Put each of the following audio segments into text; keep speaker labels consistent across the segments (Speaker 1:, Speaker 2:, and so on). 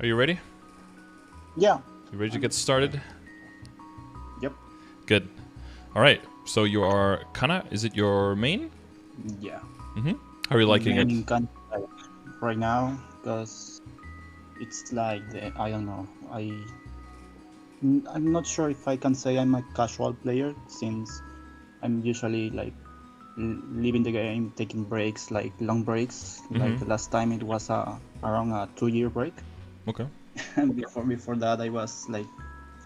Speaker 1: Are you ready?
Speaker 2: Yeah.
Speaker 1: You ready to get started?
Speaker 2: Yep.
Speaker 1: Good. All right. So you are Kanna. Is it your main?
Speaker 2: Yeah.
Speaker 1: Mm-hmm. How are you liking it?
Speaker 2: In Kanna right now, because it's like I don't know. I'm not sure if I can say I'm a casual player, since I'm usually like leaving the game, taking breaks, like long breaks. Like the last time it was around a 2-year break.
Speaker 1: Okay.
Speaker 2: And before that, I was like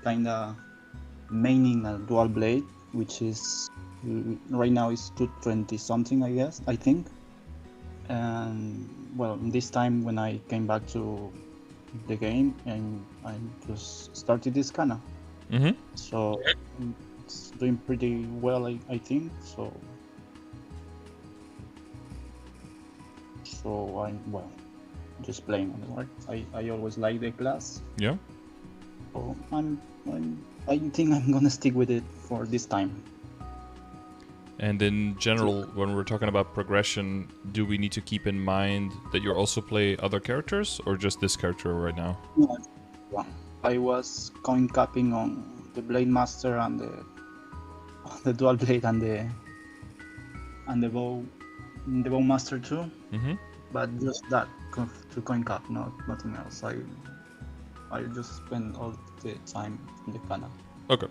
Speaker 2: kinda maining a dual blade, which is right now is 220 something, I think. And well, this time when I came back to the game, and I just started this Kanna. So it's doing pretty well, I think. So I'm just playing on it, right? I always like the class.
Speaker 1: Yeah.
Speaker 2: So I think I'm gonna stick with it for this time.
Speaker 1: And in general, when we're talking about progression, do we need to keep in mind that you also play other characters or just this character right now?
Speaker 2: Yeah. I was coin capping on the Blade Master and the dual blade and the bow master too. But just that to coin cap, nothing else. I just spend all the time in the Kanna.
Speaker 1: Okay.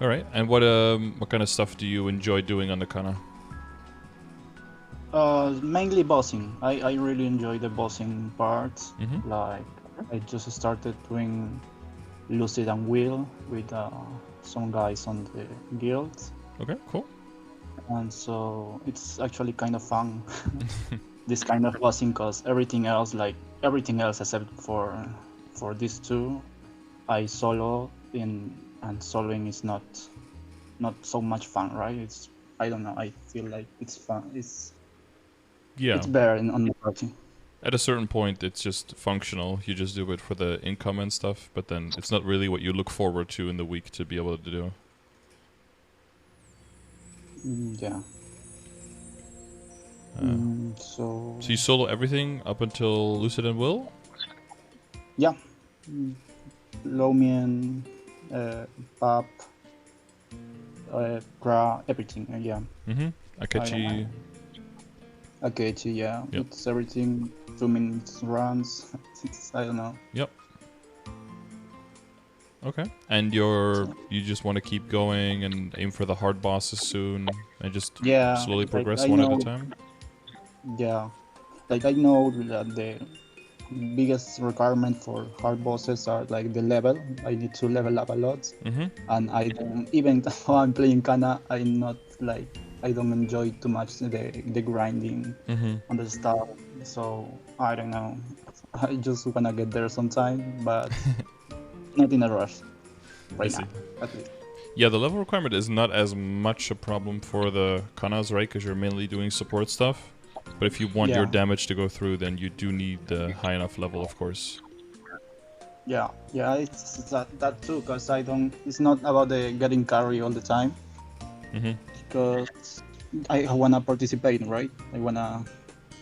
Speaker 1: All right. And what kind of stuff do you enjoy doing on the Kanna?
Speaker 2: Mainly bossing. I really enjoy the bossing part. Like I just started doing Lucid and Will with some guys on the guild.
Speaker 1: Okay, cool.
Speaker 2: And so it's actually kind of fun, this kind of bossing, because everything else except for these two, I solo and soloing is not so much fun, right? It's, I don't know, I feel like it's fun. It's better on the party.
Speaker 1: At a certain point, it's just functional. You just do it for the income and stuff, but then it's not really what you look forward to in the week to be able to do.
Speaker 2: Yeah. So
Speaker 1: you solo everything up until Lucid and Will?
Speaker 2: Yeah. Lomian, Pap, Gra, everything. Yeah.
Speaker 1: Akechi.
Speaker 2: Akechi, yeah.
Speaker 1: Yep.
Speaker 2: It's everything. 2 minutes runs. I don't know.
Speaker 1: Yep. Okay. And you just want to keep going and aim for the hard bosses soon and just slowly progress one at a time?
Speaker 2: Yeah. Like I know that the biggest requirement for hard bosses are like the level. I need to level up a lot. And I don't, even though I'm playing Kanna, I'm not like, I don't enjoy too much the grinding on the stuff. So I don't know. I just wanna get there sometime, but not in a rush right now, at least.
Speaker 1: Yeah, the level requirement is not as much a problem for the Kannas, right? Because you're mainly doing support stuff. But if you want your damage to go through, then you do need the high enough level, of course.
Speaker 2: Yeah, it's that too, because it's not about the getting carry all the time. Because I wanna participate, right? I wanna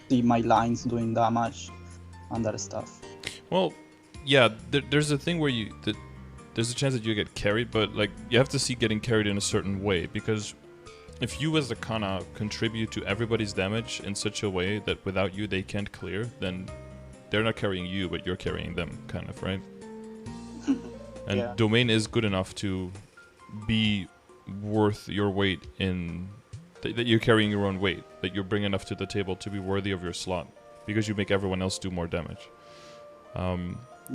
Speaker 2: see my lines doing damage and that stuff.
Speaker 1: Well, yeah, there's a thing where there's a chance that you get carried, but like you have to see getting carried in a certain way, because if you as the Kanna contribute to everybody's damage in such a way that without you they can't clear, then they're not carrying you, but you're carrying them, kind of, right? And Domain is good enough to be worth your weight in... that you're carrying your own weight, that you're bringing enough to the table to be worthy of your slot, because you make everyone else do more damage.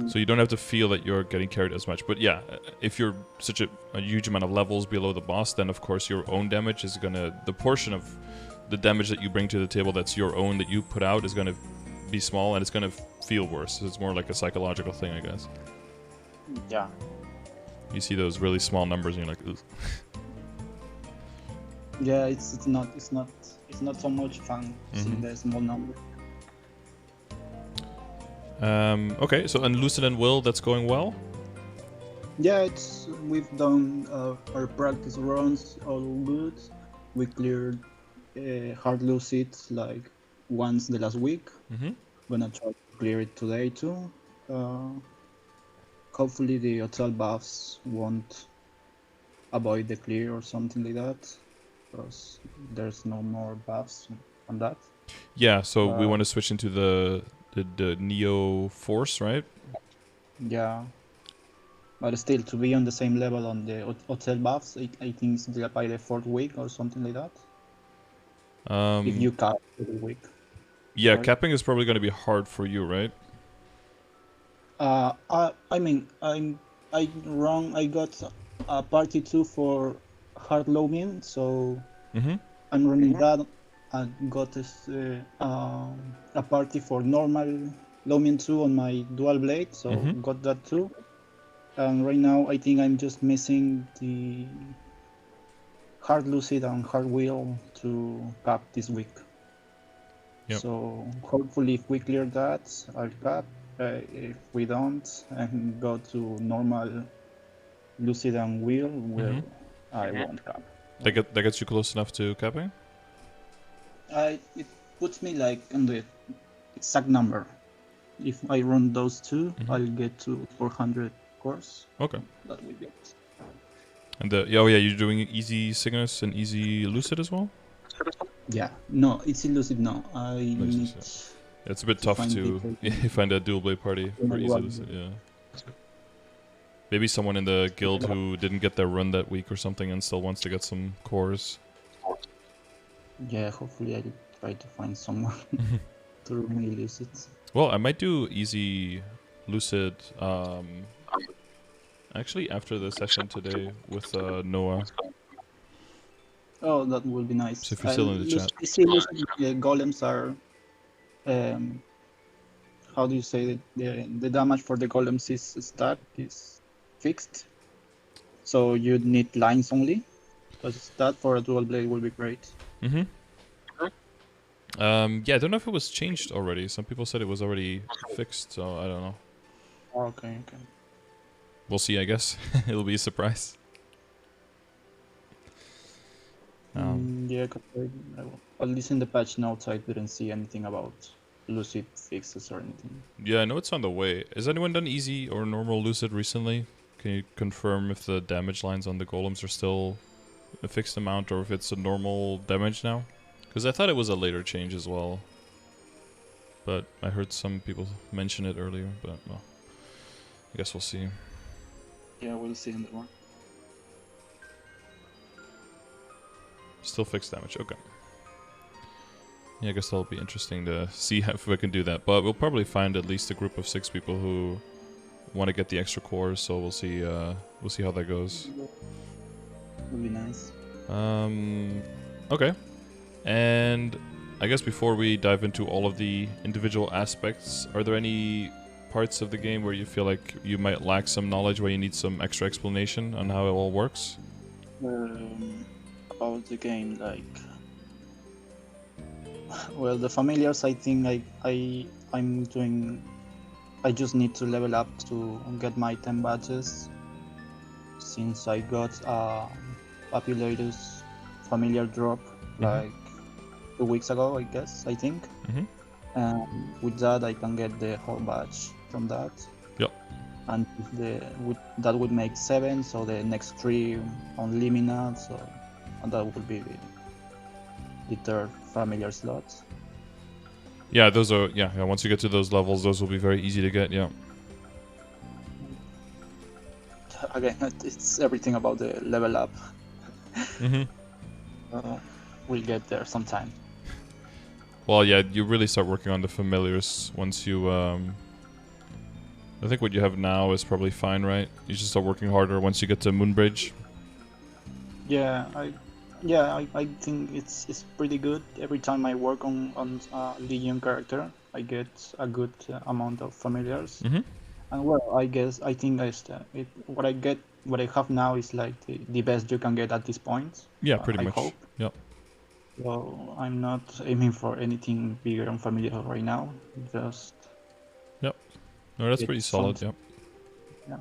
Speaker 1: So you don't have to feel that you're getting carried as much. But yeah, if you're such a huge amount of levels below the boss, then of course your own damage is gonna... the portion of the damage that you bring to the table that's your own, that you put out, is gonna be small, and it's gonna feel worse. It's more like a psychological thing, I guess.
Speaker 2: Yeah.
Speaker 1: You see those really small numbers and you're like, ugh.
Speaker 2: Yeah, it's not so much fun seeing the small number.
Speaker 1: Okay, so and Lucid and Will, that's going well?
Speaker 2: Yeah, we've done our practice runs all good. We cleared Hard Lucid like once the last week. Gonna try clear it today too. Hopefully the hotel buffs won't avoid the clear or something like that, because there's no more buffs on that.
Speaker 1: Yeah, so we want to switch into the Neo Force, right?
Speaker 2: Yeah. But still, to be on the same level on the hotel buffs, I think it's by the 4th week or something like that. If you cap every week.
Speaker 1: Yeah,
Speaker 2: Sorry.
Speaker 1: capping is probably going to be hard for you, right?
Speaker 2: I mean, I got a party 2 for hard loaming, so I'm running that. I got a party for normal loaming 2 on my dual blade, so got that too. And right now, I think I'm just missing the Hard Lucid and Hard Wheel to cap this week.
Speaker 1: Yep.
Speaker 2: So hopefully, if we clear that, I'll cap. If we don't, I can go to normal Lucid and Wheel, where I won't cap.
Speaker 1: That gets you close enough to capping?
Speaker 2: It puts me like on the exact number. If I run those two, I'll get to 400 cores.
Speaker 1: Okay.
Speaker 2: That will be it.
Speaker 1: And you're doing easy Cygnus and easy Lucid as well?
Speaker 2: Yeah, no, it's Lucid. No, I need.
Speaker 1: It's a bit tough to find a dual blade party for easy Lucid. Yeah. Maybe someone in the guild who didn't get their run that week or something and still wants to get some cores.
Speaker 2: Yeah, hopefully I'll try to find someone to run me Lucid.
Speaker 1: Well, I might do easy Lucid. Actually, after the session today with Noah.
Speaker 2: Oh, that would be nice.
Speaker 1: So if you're still in the chat.
Speaker 2: The golems are, how do you say it? The damage for the golems is fixed. So you need lines only. Because that for a dual blade will be great.
Speaker 1: Yeah, I don't know if it was changed already. Some people said it was already fixed, so I don't know.
Speaker 2: Okay.
Speaker 1: We'll see, I guess. It'll be a surprise.
Speaker 2: Yeah, at least in the patch notes, I didn't see anything about Lucid fixes or anything.
Speaker 1: Yeah, I know it's on the way. Has anyone done easy or normal Lucid recently? Can you confirm if the damage lines on the golems are still a fixed amount or if it's a normal damage now? Because I thought it was a later change as well. But I heard some people mention it earlier, but well, I guess we'll see.
Speaker 2: Yeah, we'll see in the one.
Speaker 1: Still fixed damage, okay. Yeah, I guess that'll be interesting to see if we can do that. But we'll probably find at least a group of 6 people who want to get the extra cores, so we'll see how that goes.
Speaker 2: Would be nice.
Speaker 1: Okay. And I guess before we dive into all of the individual aspects, are there any parts of the game where you feel like you might lack some knowledge, where you need some extra explanation on how it all works?
Speaker 2: About the game, like, well, the familiars, I think I just need to level up to get my 10 badges, since I got Papulatus familiar drop like 2 weeks ago, I think. With that, I can get the whole badge from that.
Speaker 1: Yep.
Speaker 2: And that would make 7, so the next 3 on Limina, so and that would be the 3rd familiar slot.
Speaker 1: Yeah, those are once you get to those levels, those will be very easy to get. Yeah.
Speaker 2: Again, it's everything about the level up. We'll get there sometime.
Speaker 1: Well, yeah, you really start working on the familiars once you. I think what you have now is probably fine, right? You should start working harder once you get to Moonbridge.
Speaker 2: Yeah, I think it's pretty good. Every time I work on a Legion character, I get a good amount of familiars. And well, I think what I have now is like the best you can get at this point.
Speaker 1: Yeah, pretty much.
Speaker 2: Hope.
Speaker 1: Yep.
Speaker 2: So I'm not aiming for anything bigger on familiar right now. Just.
Speaker 1: Yep. No, that's pretty solid. Yep.
Speaker 2: Yeah.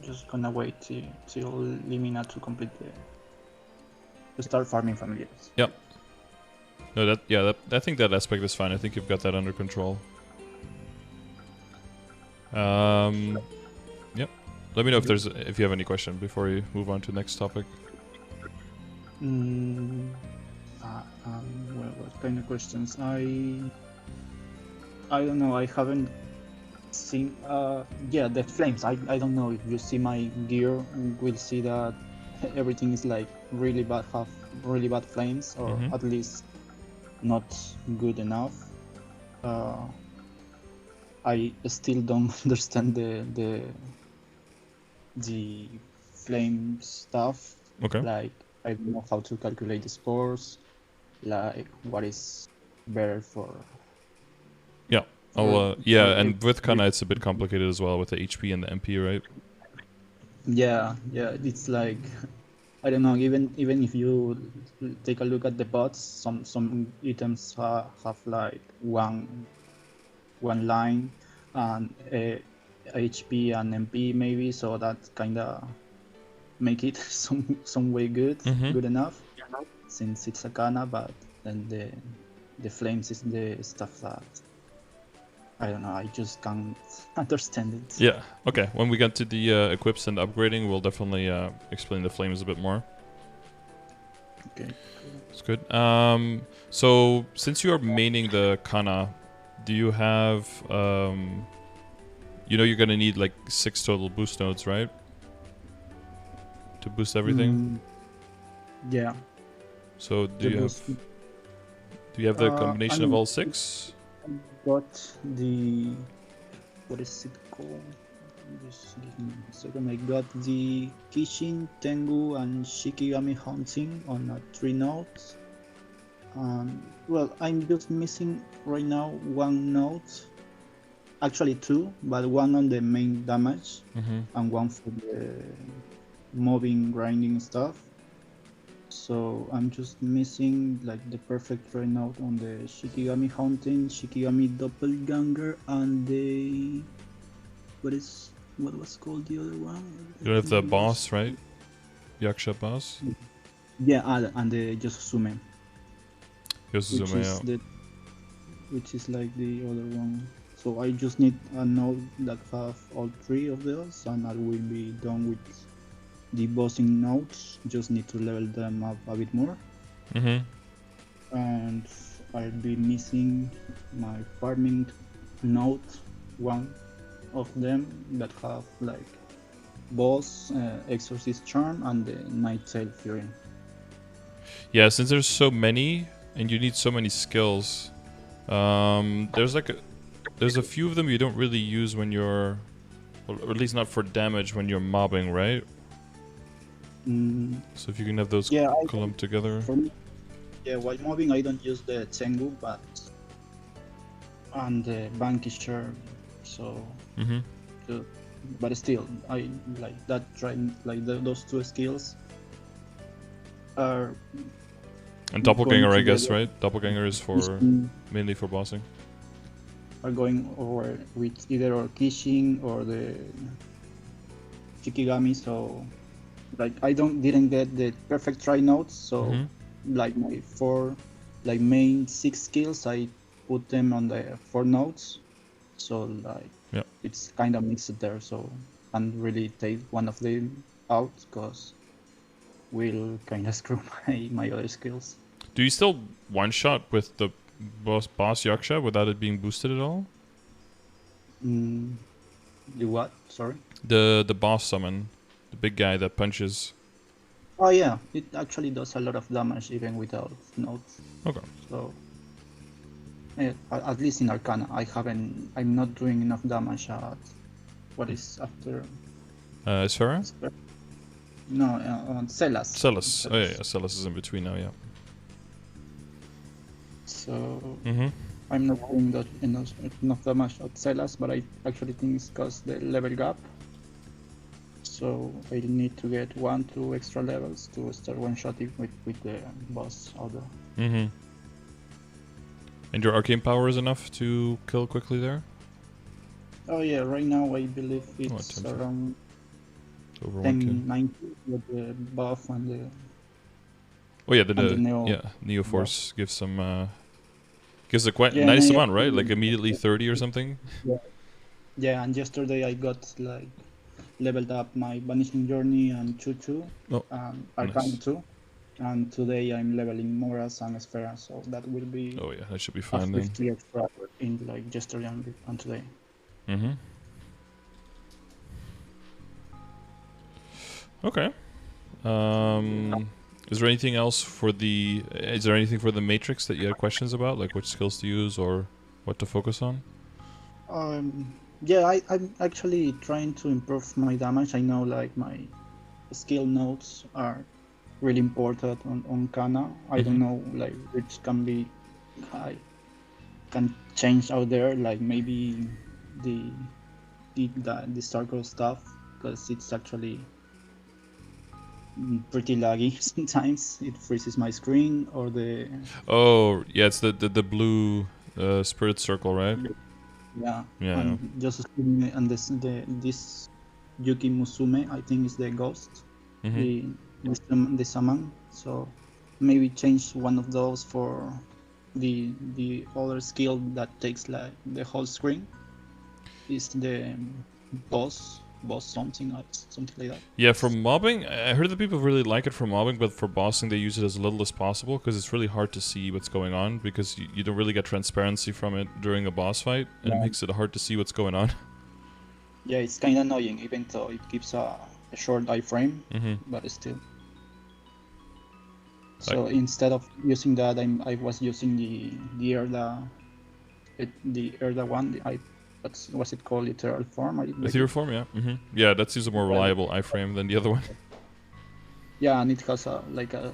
Speaker 2: Just gonna wait till Limina to complete to start farming familiars.
Speaker 1: Yep. No, I think that aspect is fine. I think you've got that under control. Yep. Let me know if you have any question before we move on to the next topic.
Speaker 2: Well, what kind of questions? I don't know. I haven't seen. Yeah, the flames. I don't know if you see my gear. We'll see that everything is like really bad. Have really bad flames, or at least not good enough. I still don't understand the flame stuff.
Speaker 1: Okay.
Speaker 2: Like I don't know how to calculate the spores. Like what is better for.
Speaker 1: Yeah. And with Kanna it's a bit complicated as well with the HP and the MP, right?
Speaker 2: Yeah, it's like I don't know. Even if you take a look at the bots, some items have like one line and HP and MP maybe, so that kind of make it some way good enough, since it's a Kanna. But then the flames is the stuff that I don't know. I just can't understand it.
Speaker 1: Yeah. Okay. When we get to the equips and upgrading, we'll definitely explain the flames a bit more.
Speaker 2: Okay.
Speaker 1: That's good. So since you are maining the Kanna, do you have you're gonna need like 6 total boost nodes, right? To boost everything.
Speaker 2: Yeah.
Speaker 1: So do you have the combination of all 6?
Speaker 2: Got the, what is it called? Just give me a second. I got the Kishin, Tengu, and Shikigami Hunting on 3 nodes. Well, I'm just missing right now 1 node. Actually 2, but 1 on the main damage and 1 for the mobbing, grinding stuff. So I'm just missing like the perfect right now on the Shikigami Hunting, Shikigami Doppelganger, and the what was called the other one?
Speaker 1: You have the boss, right? Yaksha boss.
Speaker 2: Yeah, and the Yosuzume.
Speaker 1: Yosuzume,
Speaker 2: which is like the other one. So I just need a node that have all 3 of those, and I will be done with the bossing nodes. Just need to level them up a bit more. And I'll be missing my farming node, 1 of them that have like boss, exorcist charm, and the night tail fury.
Speaker 1: Yeah, since there's so many and you need so many skills, there's a few of them you don't really use when you're, or at least not for damage when you're mobbing, right? So if you can have those clumped together.
Speaker 2: For me, while mobbing I don't use the Tengu, and the Vanquisher, so but still I like that. Those 2 skills are.
Speaker 1: And Doppelganger, I guess, right? Doppelganger is for mainly for bossing.
Speaker 2: Are going over with either or Kishin or the Shikigami, so like I didn't get the perfect try notes, so like my 4 like main 6 skills I put them on the 4 notes, so like it's kind of mixed there, so and really take one of them out because will kind of screw my other skills.
Speaker 1: Do you still one shot with the boss Yaksha without it being boosted at all?
Speaker 2: The what? Sorry.
Speaker 1: The boss summon, the big guy that punches.
Speaker 2: Oh yeah, it actually does a lot of damage even without notes.
Speaker 1: Okay.
Speaker 2: So at least in Arcana, I'm not doing enough damage at what is after.
Speaker 1: Sphera?
Speaker 2: No, on Celas.
Speaker 1: Celas. Oh yeah, Celas is in between now, yeah.
Speaker 2: So I'm not doing that enough damage at Celas, but I actually think it's because the level gap. So I need to get 1-2 extra levels to start one-shotting with the boss order.
Speaker 1: And your arcane power is enough to kill quickly there?
Speaker 2: Oh yeah, right now I believe it's around
Speaker 1: over
Speaker 2: 1090 with the buff and the.
Speaker 1: Oh yeah, the Neo Force gives some gives a quite nice amount, right? Like immediately 30 or something.
Speaker 2: Yeah. Yeah, and yesterday I got like leveled up my Vanishing Journey and Chuchu and Arcana
Speaker 1: nice.
Speaker 2: too. And today I'm leveling Moras and Sfera, so that will be
Speaker 1: Oh yeah, that should be
Speaker 2: a
Speaker 1: fine then.
Speaker 2: 50 extra in like yesterday and today.
Speaker 1: Mm-hmm. Okay. Is there anything else for the? Is there anything for the Matrix that you had questions about, like which skills to use or what to focus on?
Speaker 2: Yeah, I'm actually trying to improve my damage. I know like my skill notes are really important on Kanna. I don't know like which I can change out there, like maybe the the circle stuff, because it's actually pretty laggy sometimes. It freezes my screen or the
Speaker 1: Oh yeah, it's the blue spirit circle, right?
Speaker 2: yeah.
Speaker 1: Yeah.
Speaker 2: And just and this Yuki Musume, I think is the ghost, the summon. So maybe change one of those for the other skill that takes like the whole screen. Is the boss something like that.
Speaker 1: Yeah, for mobbing, I heard that people really like it for mobbing, but for bossing they use it as little as possible because it's really hard to see what's going on because you don't really get transparency from it during a boss fight, and it makes it hard to see what's going on.
Speaker 2: Yeah, it's kind of annoying, even though it gives a short iframe, but still. So instead of using that, I was using the Erda one. What's it called? Ethereal form.
Speaker 1: Ethereal form, yeah. Yeah, that's a more reliable iframe than the other one.
Speaker 2: Yeah, and it has a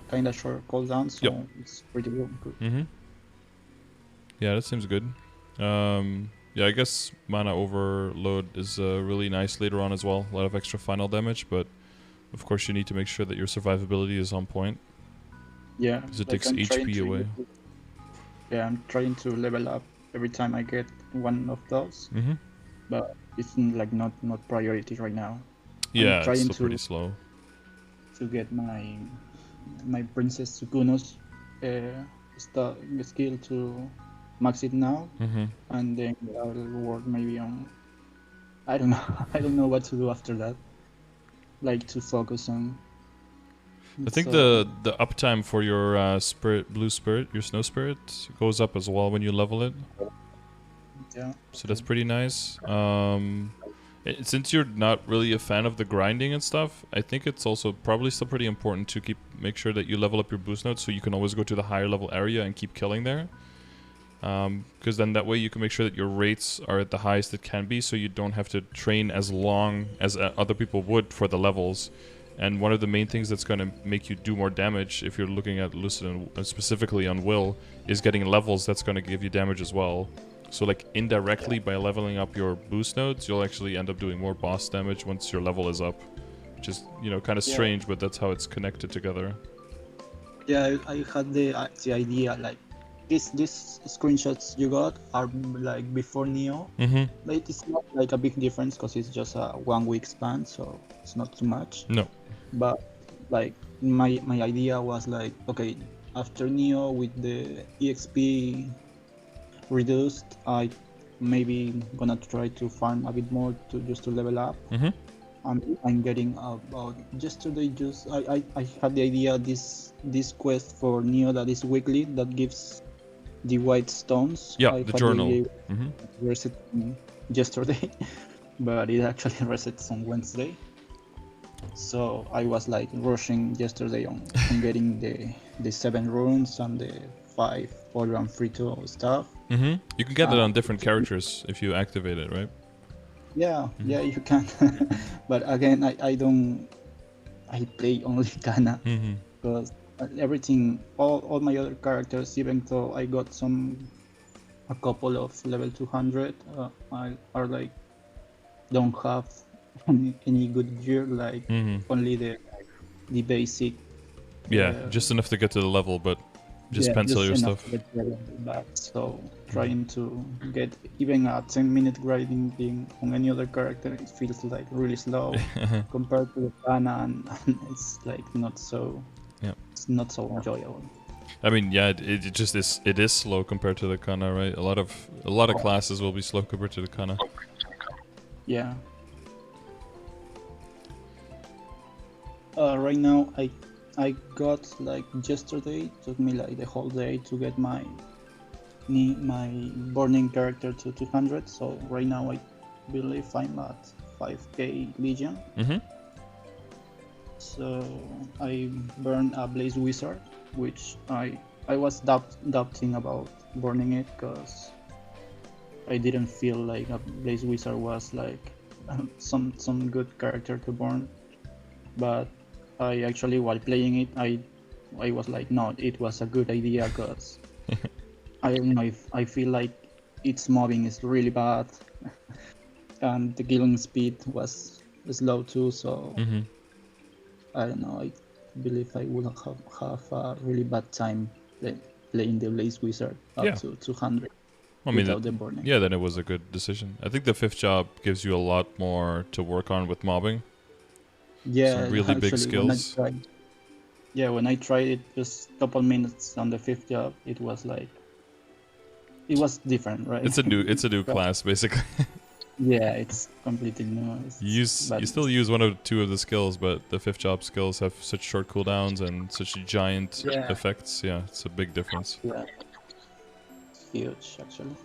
Speaker 2: kind of short cooldown, so it's pretty good.
Speaker 1: Yeah, that seems good. Yeah, I guess mana overload is really nice later on as well. A lot of extra final damage, but of course you need to make sure that your survivability is on point.
Speaker 2: Yeah,
Speaker 1: because it takes HP away.
Speaker 2: Yeah, I'm trying to level up every time I get one of those, but it's like not priority right now.
Speaker 1: Yeah, it's still pretty slow.
Speaker 2: To get my Princess Sukuno's skill to max it now, and then I'll work maybe on. I don't know. I don't know what to do after that. Like to focus on.
Speaker 1: I think the uptime for your blue spirit, your snow spirit, goes up as well when you level it.
Speaker 2: Yeah.
Speaker 1: So that's pretty nice. Since you're not really a fan of the grinding and stuff, I think it's also probably still pretty important to make sure that you level up your boost nodes so you can always go to the higher level area and keep killing there. Because then that way you can make sure that your rates are at the highest it can be, so you don't have to train as long as other people would for the levels. And one of the main things that's going to make you do more damage, if you're looking at Lucid and specifically on Will, is getting levels that's going to give you damage as well. So like indirectly by leveling up your boost nodes, you'll actually end up doing more boss damage once your level is up. Which is, kind of strange, but that's how it's connected together.
Speaker 2: Yeah, I had the idea, like, these screenshots you got are like before Neo. But it's not like a big difference because it's just a 1 week span, so it's not too much.
Speaker 1: No.
Speaker 2: But like my idea was like, okay, after Neo with the EXP reduced, I maybe gonna try to farm a bit more just to level up. I'm getting about yesterday. I had the idea this quest for Neo that is weekly that gives the white stones.
Speaker 1: Yeah, the journal.
Speaker 2: Reset yesterday, but it actually resets on Wednesday. So I was like rushing yesterday on getting the 7 runes and the 5 hologram free to stuff.
Speaker 1: You can get it on different characters if you activate it, right?
Speaker 2: Yeah, yeah, you can. But again, I play only Kanna because everything, all my other characters, even though I got a couple of level 200, are like don't have any good gear, like only the basic.
Speaker 1: Yeah, just enough to get to the level, but just pencil your stuff.
Speaker 2: So trying to get even a 10-minute grinding thing on any other character, it feels like really slow compared to the Kanna, and it's like not so.
Speaker 1: Yeah.
Speaker 2: It's not so enjoyable.
Speaker 1: I mean, yeah, it just is. It is slow compared to the Kanna, right? A lot of classes will be slow compared to the Kanna.
Speaker 2: Yeah. Right now, I got like yesterday. Took me like the whole day to get my burning character to 200. So right now I believe I'm at 5k Legion. So I burned a Blaze Wizard, which I was doubting about burning it because I didn't feel like a Blaze Wizard was like some good character to burn. But I actually, while playing it, I was like, no, it was a good idea because I don't know if I feel like its mobbing is really bad, and the killing speed was slow too. So I don't know. I believe I would have a really bad time playing the Blaze Wizard up to 200 without the burning.
Speaker 1: Yeah, then it was a good decision. I think the 5th job gives you a lot more to work on with mobbing.
Speaker 2: Yeah,
Speaker 1: some really big skills.
Speaker 2: When I tried it just a couple minutes on the 5th job, it was like it was different, right?
Speaker 1: It's a new class basically.
Speaker 2: Yeah, it's completely new.
Speaker 1: You still use one or two of the skills, but the 5th job skills have such short cooldowns and such giant effects. Yeah, it's a big difference.
Speaker 2: Yeah, it's huge actually.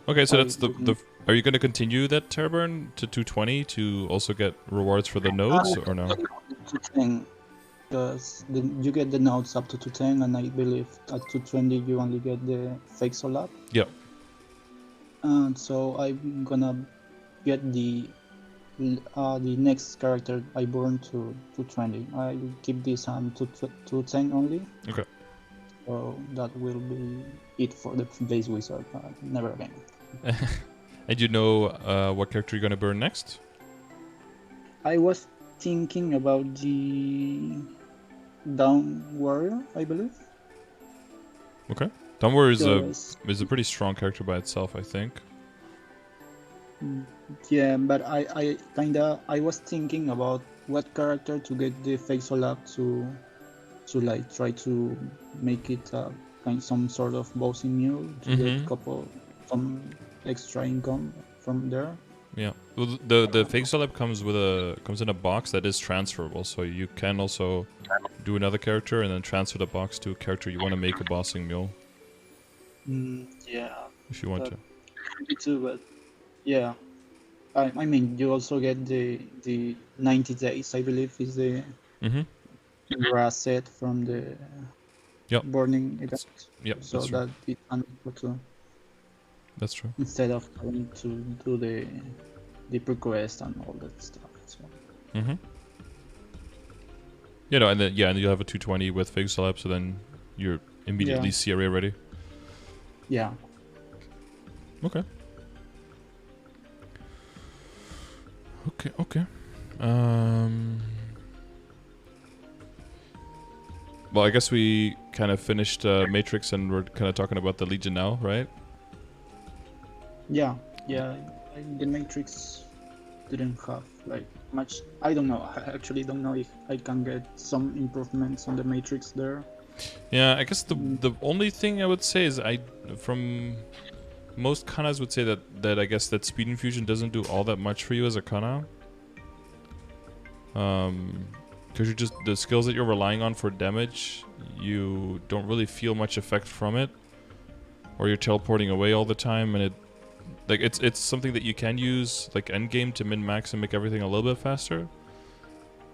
Speaker 1: Okay, so that's the. Are you going to continue that Terra burn to 220 to also get rewards for the nodes, or no?
Speaker 2: 210, because you get the nodes up to 210, and I believe at 220 you only get the fake soul up.
Speaker 1: Yep.
Speaker 2: And so I'm gonna get the next character I burn to 220. I keep this on to 210 only.
Speaker 1: Okay.
Speaker 2: So that will be it for the base wizard. Never again.
Speaker 1: And you know what character you're gonna burn next?
Speaker 2: I was thinking about the Down Warrior, I believe.
Speaker 1: Okay. Down Warrior is a pretty strong character by itself, I think.
Speaker 2: Yeah, but I was thinking about what character to get the facial up to like try to make it some sort of bossing mule to get some extra income from there.
Speaker 1: Yeah, well, the fake celeb comes in a box that is transferable, so you can also do another character and then transfer the box to a character you want to make a bossing mule.
Speaker 2: Yeah.
Speaker 1: If you want to.
Speaker 2: Me too, but yeah. I mean, you also get the 90 days, I believe, is the asset from the burning event.
Speaker 1: Yep,
Speaker 2: so that it's unable to.
Speaker 1: That's true.
Speaker 2: Instead of having to do the request and all that stuff. So.
Speaker 1: You know, and then and you have a 220 with Fig Celeb, so then you're immediately CRA ready.
Speaker 2: Yeah.
Speaker 1: Okay. Well, I guess we kind of finished Matrix, and we're kind of talking about the Legion now, right?
Speaker 2: Yeah. The Matrix didn't have like much. I don't know. I actually don't know if I can get some improvements on the Matrix there.
Speaker 1: Yeah, I guess the only thing I would say is from most Kannas would say that I guess that speed infusion doesn't do all that much for you as a Kanna. Because you're just the skills that you're relying on for damage, you don't really feel much effect from it, or you're teleporting away all the time, and it's something that you can use like end game to min max and make everything a little bit faster.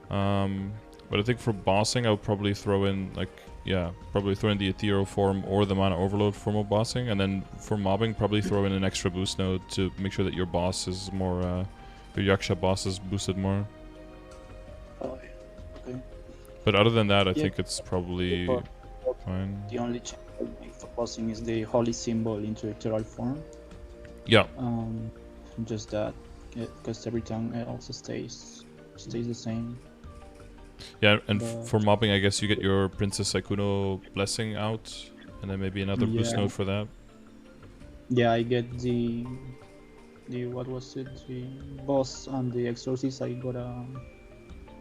Speaker 1: But I think for bossing, I would probably throw in the ethereal form or the mana overload form of bossing, and then for mobbing, probably throw in an extra boost node to make sure that your boss is more, your Yaksha boss is boosted more.
Speaker 2: Okay.
Speaker 1: But other than that, I think it's probably fine.
Speaker 2: The only change I make for bossing is the holy symbol into ethereal form.
Speaker 1: Yeah.
Speaker 2: Just that, because every time it also stays the same.
Speaker 1: Yeah, and for mobbing, I guess you get your Princess Saikuno blessing out, and then maybe another boost node for that. Yeah,
Speaker 2: I get the what was it? The boss and the exorcist. I got a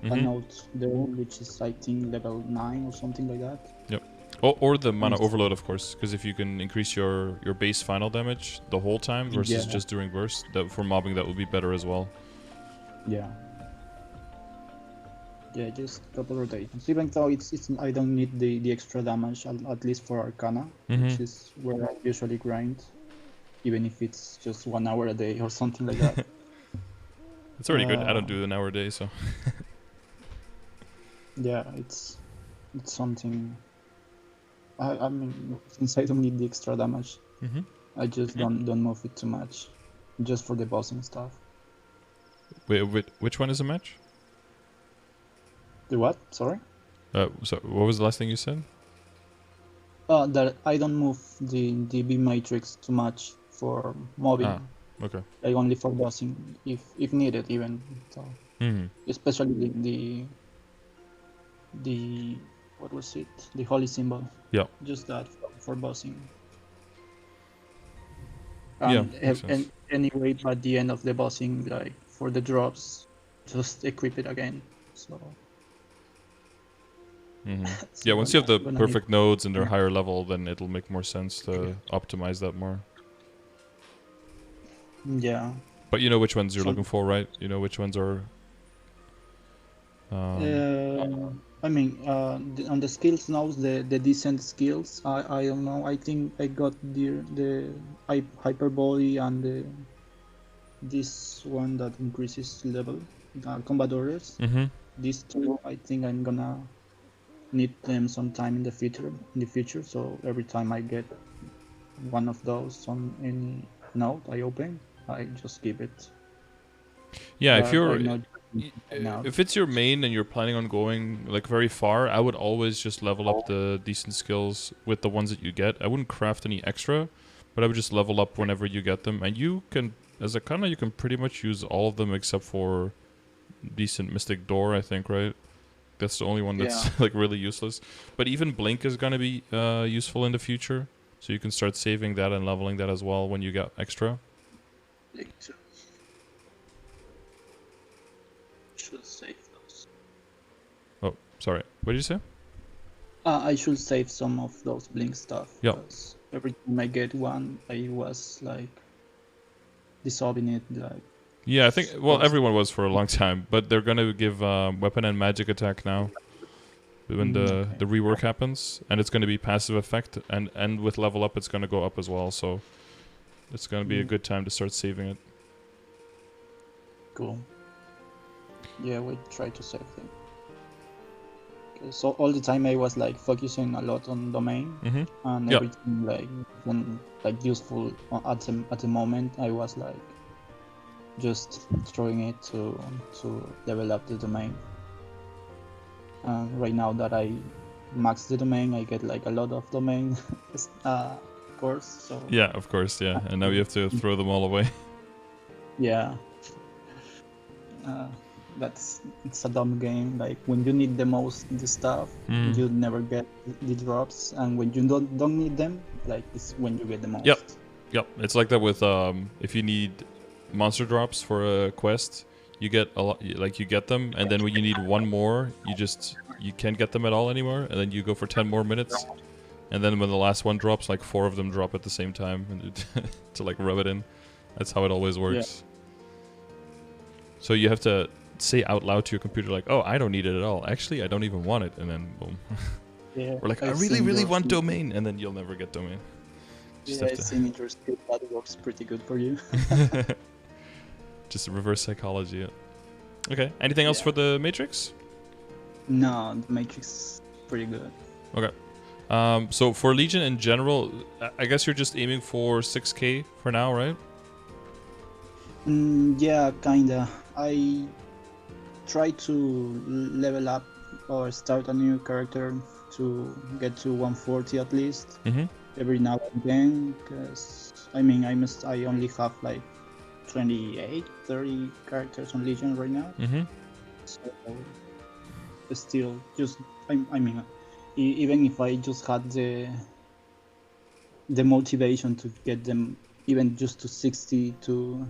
Speaker 2: note there, which is I think level 9 or something like that.
Speaker 1: Yep. Or the mana overload, of course, because if you can increase your base final damage the whole time versus just during burst, that for mobbing that would be better as well.
Speaker 2: Yeah. Yeah, just couple rotations. Even though it's I don't need the extra damage, at least for Arcana, which is where I usually grind, even if it's just 1 hour a day or something like that.
Speaker 1: It's already good. I don't do an hour a day, so.
Speaker 2: Yeah, it's something. I mean, since I don't need the extra damage, I just don't move it too much, just for the bossing stuff.
Speaker 1: Wait, which one is a match?
Speaker 2: The what? Sorry?
Speaker 1: So what was the last thing you said?
Speaker 2: That I don't move the B matrix too much for mobbing.
Speaker 1: Ah, okay.
Speaker 2: Like only for bossing, if needed, even. So, especially the what was it? The holy symbol.
Speaker 1: Yeah.
Speaker 2: Just that for bossing.
Speaker 1: Yeah.
Speaker 2: And anyway, at the end of the bossing, like for the drops, just equip it again. So.
Speaker 1: So yeah, once you have the perfect nodes and they're higher level, then it'll make more sense to optimize that more.
Speaker 2: Yeah.
Speaker 1: But you know which ones you're looking for, right? You know which ones are.
Speaker 2: I mean, on the skills nodes, the decent skills. I don't know. I think I got the hyperbole and this one that increases level, combat orders. These two, I think I'm gonna need them sometime in the future. So every time I get one of those on any node I open, I just keep it.
Speaker 1: Yeah, if it's your main and you're planning on going like very far, I would always just level up the decent skills with the ones that you get. I wouldn't craft any extra, but I would just level up whenever you get them. And you can, as a Kanna, you can pretty much use all of them except for decent Mystic Door, I think, right? That's the only one that's like really useless. But even Blink is gonna be useful in the future, so you can start saving that and leveling that as well when you get extra.
Speaker 2: Should save those.
Speaker 1: Oh, sorry. What did you say?
Speaker 2: I should save some of those Blink stuff.
Speaker 1: Yeah.
Speaker 2: Because every time I get one, I was like dissolving it, like.
Speaker 1: Yeah, I think, well, everyone was for a long time, but they're gonna give weapon and magic attack now when the rework happens, and it's gonna be passive effect, and with level up it's gonna go up as well, so it's gonna be a good time to start saving it.
Speaker 2: Cool. Yeah, we try to save them. Okay, so all the time I was like focusing a lot on domain, and everything like useful at the moment. I was like just throwing it to level up the domain. Right now that I max the domain, I get like a lot of domain cores. So
Speaker 1: yeah, of course, yeah. And now you have to throw them all away.
Speaker 2: Yeah. It's a dumb game. Like when you need the most the stuff, you never get the drops, and when you don't need them, like it's when you get the most.
Speaker 1: Yep. It's like that with if you need monster drops for a quest, you get a lot, like you get them, and then when you need one more, you can't get them at all anymore, and then you go for 10 more minutes, and then when the last one drops, like 4 of them drop at the same time, and to like rub it in. That's how it always works. So you have to say out loud to your computer like, oh, I don't need it at all. Actually, I don't even want it, and then boom. Or like, I really want domain, and then you'll never get domain.
Speaker 2: It's in interesting. That works pretty good for you.
Speaker 1: Just a reverse psychology. Yeah. Okay. Anything else for the Matrix?
Speaker 2: No, the Matrix is pretty good.
Speaker 1: Okay. So for Legion in general, I guess you're just aiming for 6k for now, right?
Speaker 2: Yeah, kinda. I try to level up or start a new character to get to 140 at least every now and then, because I mean I only have like 28-30 characters on Legion right now. So still just I mean even if I just had the motivation to get them even just to 60 to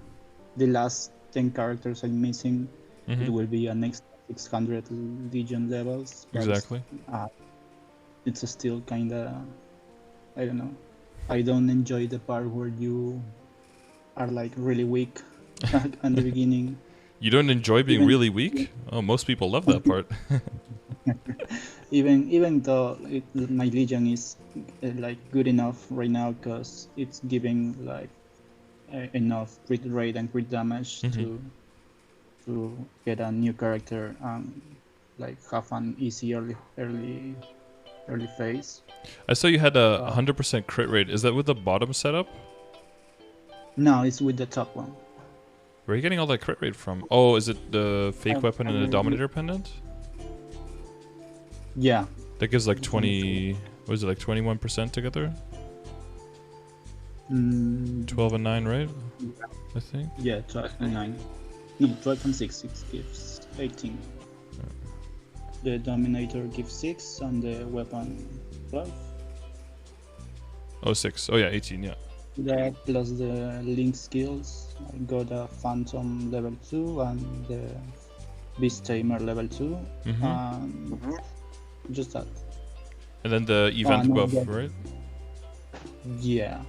Speaker 2: the last 10 characters I'm missing, it will be a next 600 Legion levels.
Speaker 1: Exactly.
Speaker 2: it's still kind of, I don't know. I don't enjoy the part where you are like really weak at the beginning.
Speaker 1: You don't enjoy being really weak? Oh, most people love that part.
Speaker 2: even though my Legion is like good enough right now because it's giving like enough crit rate and crit damage to get a new character and like have an easy early phase.
Speaker 1: I saw you had a 100% crit rate. Is that with the bottom setup?
Speaker 2: No, it's with the top one.
Speaker 1: Where are you getting all that crit rate from? Oh, is it the fake weapon and the Dominator pendant?
Speaker 2: Yeah.
Speaker 1: That gives like 20... What is it, like 21% together? 12 and 9, right? I think?
Speaker 2: Yeah, 12 and 9. No, 12 and 6. It gives 18. The Dominator gives 6 and the weapon 12.
Speaker 1: Oh, 6. Oh yeah, 18, yeah.
Speaker 2: That plus the link skills. I got a Phantom level 2 and the Beast Tamer level 2. And just that.
Speaker 1: And then the event buff, right?
Speaker 2: Yeah.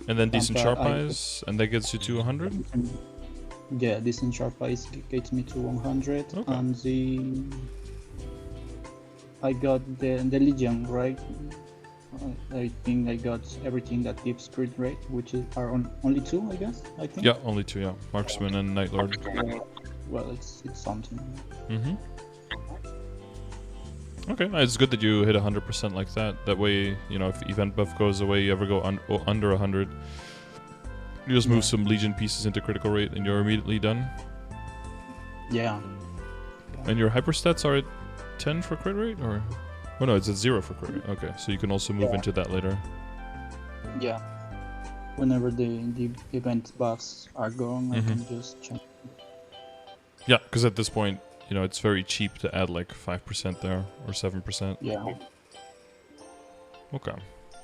Speaker 1: And then decent sharp eyes, and that gets you to 100?
Speaker 2: Yeah, decent sharp eyes gets me to 100. Okay. And I got the Legion, right? I think I got everything that gives crit rate, which are only 2, I guess. I think.
Speaker 1: Yeah, only 2. Yeah, Marksman and Night Lord.
Speaker 2: Well, it's something.
Speaker 1: Okay, it's good that you hit 100% like that. That way, you know, if event buff goes away, you ever go under 100, you just move some Legion pieces into critical rate, and you're immediately done.
Speaker 2: Yeah.
Speaker 1: And your hyperstats are at 10 for crit rate, or? Oh no, it's at 0 for crit rate. Okay, so you can also move into that later.
Speaker 2: Yeah. Whenever the event buffs are gone, I can just change.
Speaker 1: Yeah, because at this point, you know, it's very cheap to add like 5% there, or 7%.
Speaker 2: Yeah.
Speaker 1: Okay.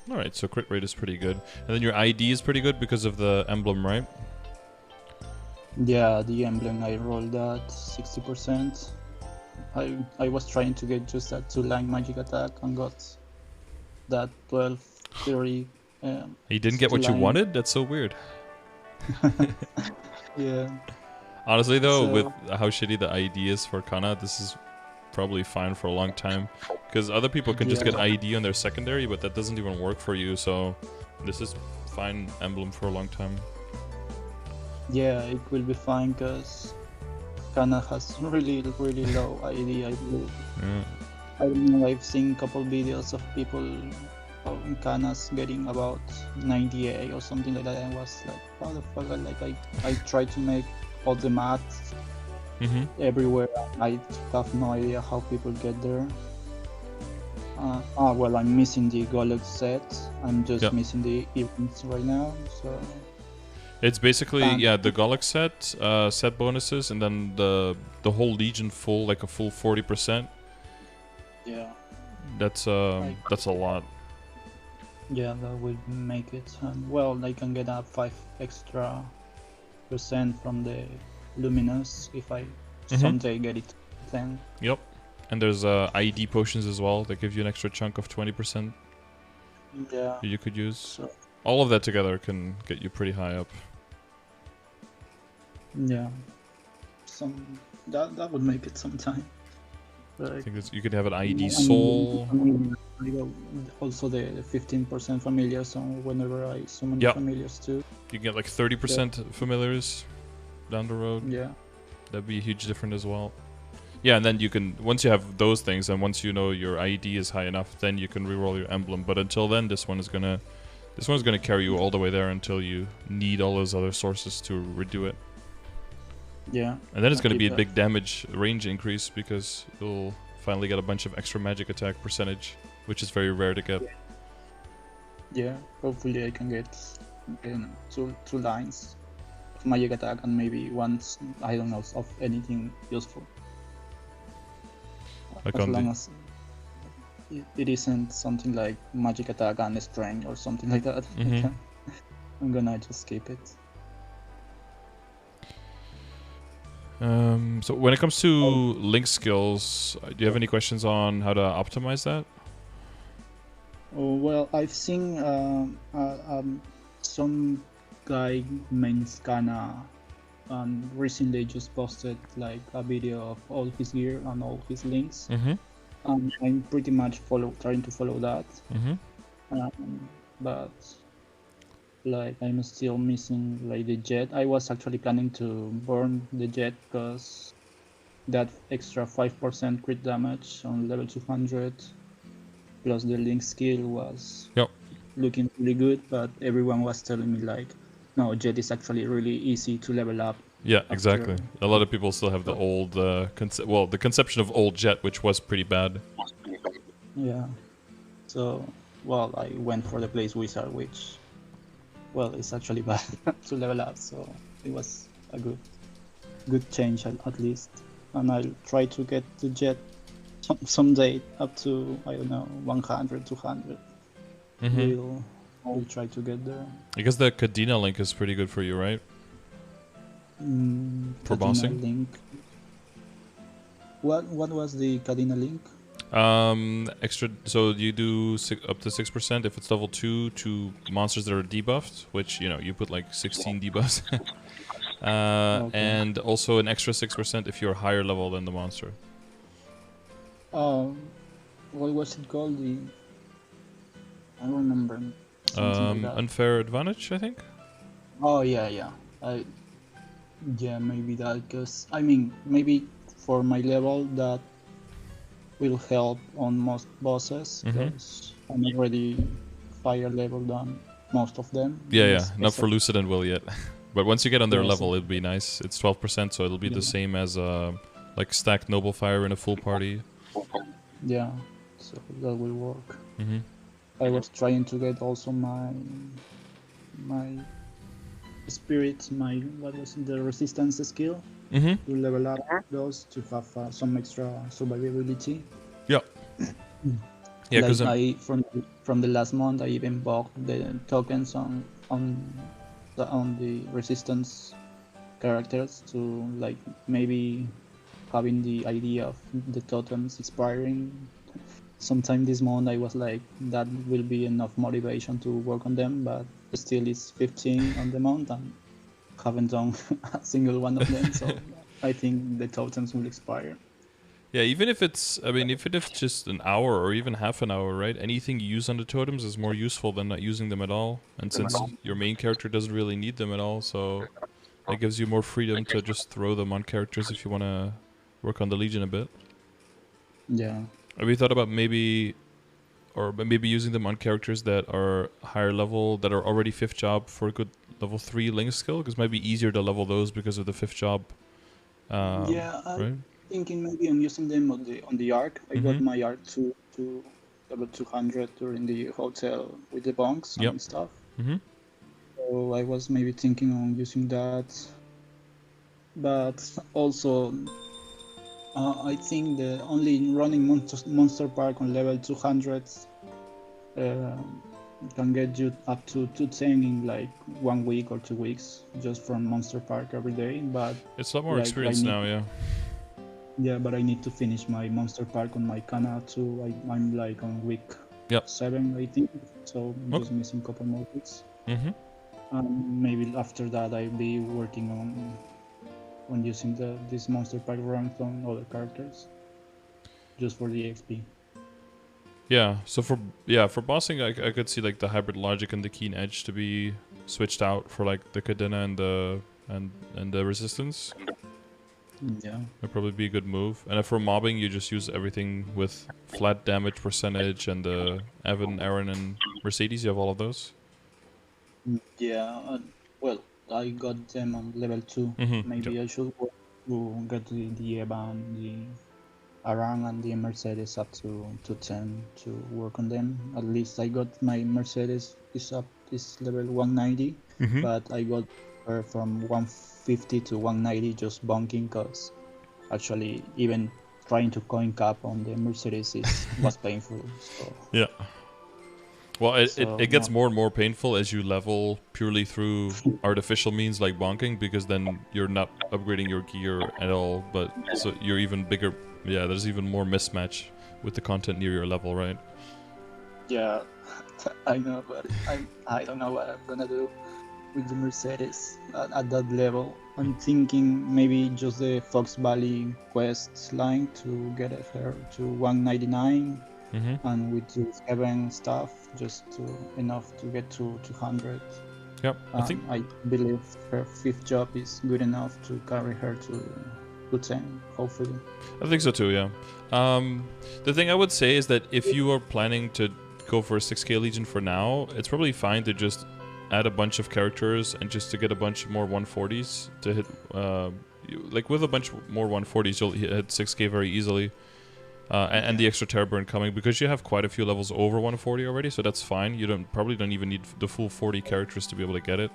Speaker 1: Alright, so crit rate is pretty good. And then your ID is pretty good because of the emblem, right?
Speaker 2: Yeah, the emblem, I rolled at 60%. I was trying to get just that 2-line magic attack and got that 12, 30.
Speaker 1: You didn't get what you wanted? That's so weird.
Speaker 2: Yeah.
Speaker 1: Honestly though, with how shitty the ID is for Kanna, this is probably fine for a long time. Because other people can just get ID on their secondary, but that doesn't even work for you, so this is fine emblem for a long time.
Speaker 2: Yeah, it will be fine because Kanna has really low ID, I believe.
Speaker 1: Yeah.
Speaker 2: I don't know, I've seen a couple videos of people in Kanna's getting about 98 or something like that, and I was like, how the fuck, like I tried to make all the maths everywhere. I have no idea how people get there. Well, I'm missing the Golem set. I'm just missing the events right now, so...
Speaker 1: It's basically, the Golem set, set bonuses, and then the whole Legion full, like a full 40%.
Speaker 2: Yeah.
Speaker 1: That's a lot.
Speaker 2: Yeah, that would make it. Well, I can get a 5 extra % from the Luminous if I someday get it then.
Speaker 1: Yep. And there's ID potions as well that give you an extra chunk of 20%.
Speaker 2: Yeah.
Speaker 1: You could use. So. All of that together can get you pretty high up.
Speaker 2: Yeah. That would make it sometime.
Speaker 1: Like, I think you could have an ID soul.
Speaker 2: Also the 15% familiar, so whenever I summon familiars too.
Speaker 1: You can get like 30% familiars down the road.
Speaker 2: Yeah.
Speaker 1: That'd be a huge difference as well. Yeah, and then you can, once you have those things, and once you know your ID is high enough, then you can reroll your emblem. But until then, this one's gonna carry you all the way there until you need all those other sources to redo it.
Speaker 2: Yeah.
Speaker 1: And then it's gonna be a big damage range increase because you'll finally get a bunch of extra magic attack percentage, which is very rare to get.
Speaker 2: Yeah, hopefully I can get two lines of magic attack and maybe once, I don't know, of anything useful.
Speaker 1: Like
Speaker 2: as long as it isn't something like magic attack and strength or something like that. I'm gonna just skip it.
Speaker 1: So when it comes to link skills, do you have any questions on how to optimize that?
Speaker 2: Oh, well, I've seen some guy named Kanna, and recently just posted like a video of all his gear and all his links.
Speaker 1: Mm-hmm.
Speaker 2: And I'm pretty much trying to follow that.
Speaker 1: Mm-hmm.
Speaker 2: But like I'm still missing like the jet. I was actually planning to burn the jet because that extra 5% crit damage on level 200 plus the link skill was
Speaker 1: Yep.
Speaker 2: looking really good, but everyone was telling me like, no, jet is actually really easy to level up.
Speaker 1: Yeah, exactly. A lot of people still have the old, the conception of old jet, which was pretty bad.
Speaker 2: Yeah. So, well, I went for the Blaze Wizard, which, well, it's actually bad to level up. So it was a good change at least. And I'll try to get the jet someday up to, I don't know, 100, 200.
Speaker 1: Mm-hmm.
Speaker 2: We'll try to get there.
Speaker 1: I guess the Kadena link is pretty good for you, right? For bossing?
Speaker 2: Link. What was the Kadena link?
Speaker 1: Extra. So you do up to 6% if it's level 2 to monsters that are debuffed, which you put like 16 debuffs. Okay. And also an extra 6% if you're higher level than the monster.
Speaker 2: What was it called? I don't remember. Like
Speaker 1: unfair advantage, I think.
Speaker 2: Oh yeah. Yeah, maybe that, because I mean, maybe for my level that will help on most bosses, because I'm already higher level than most of them.
Speaker 1: Yeah. Not for Lucid and Will yet. But once you get on their level, it'll be nice. It's 12%, so it'll be the same as like stacked Noble Fire in a full party.
Speaker 2: Yeah, so that will work. I was trying to get also my spirit, what was the resistance skill, to level up those to have some extra survivability.
Speaker 1: Yeah. Yeah, because
Speaker 2: like from the last month I even bought the tokens on the resistance characters to like maybe having the idea of the totems expiring sometime this month. I was like, that will be enough motivation to work on them, but still it's 15 on the month and haven't done a single one of them, so I think the totems will expire.
Speaker 1: Yeah, even if it's, if it's just an hour or even half an hour, right? Anything you use on the totems is more useful than not using them at all. And since your main character doesn't really need them at all, so that gives you more freedom to just throw them on characters if you want to work on the Legion a bit.
Speaker 2: Yeah.
Speaker 1: Have you thought about maybe using them on characters that are higher level, that are already 5th job for a good level 3 link skill? Because it might be easier to level those because of the 5th job.
Speaker 2: I'm thinking maybe I'm using them on the arc. I got my arc to level 200 during the hotel with the bunks and stuff. So I was maybe thinking on using that. But also, I think the only running Monster Park on level 200 can get you up to 210 in like 1 week or 2 weeks just from Monster Park every day. But
Speaker 1: it's a lot more experience now, yeah.
Speaker 2: Yeah, but I need to finish my Monster Park on my Kanna too. I'm like on week 7, I think. So I'm just missing a couple more weeks. Maybe after that I'll be working on using this Monster Pack rank on other characters, just for the XP.
Speaker 1: Yeah. So for bossing, I could see like the hybrid logic and the keen edge to be switched out for like the Kadena and the resistance.
Speaker 2: Yeah.
Speaker 1: That'd probably be a good move. And for mobbing, you just use everything with flat damage percentage and the Evan, Aaron, and Mercedes. You have all of those.
Speaker 2: Yeah. Well, I got them on level 2. Maybe I should work to get the Evan, the Aaron, and the Mercedes up to 10 to work on them. At least I got my Mercedes is level 190, but I got her from 150 to 190 just bonking, because actually even trying to coin cap on the Mercedes was painful. So.
Speaker 1: Yeah. Well, it gets more and more painful as you level purely through artificial means like bonking, because then you're not upgrading your gear at all, but so you're even bigger. Yeah, there's even more mismatch with the content near your level, right?
Speaker 2: Yeah, I know, but I don't know what I'm gonna do with the Mercedes at that level. I'm thinking maybe just the Fox Valley quest line to get her to 199, and with the Heaven stuff just enough to get to 200.
Speaker 1: Yep,
Speaker 2: I believe her 5th job is good enough to carry her to 10, hopefully.
Speaker 1: I think so too, yeah. The thing I would say is that if you are planning to go for a 6k Legion for now, it's probably fine to just add a bunch of characters and just to get a bunch more 140s to hit. Like with a bunch more 140s, you'll hit 6k very easily. And the extra terror burn coming because you have quite a few levels over 140 already, so that's fine. You probably don't even need the full 40 characters to be able to get it.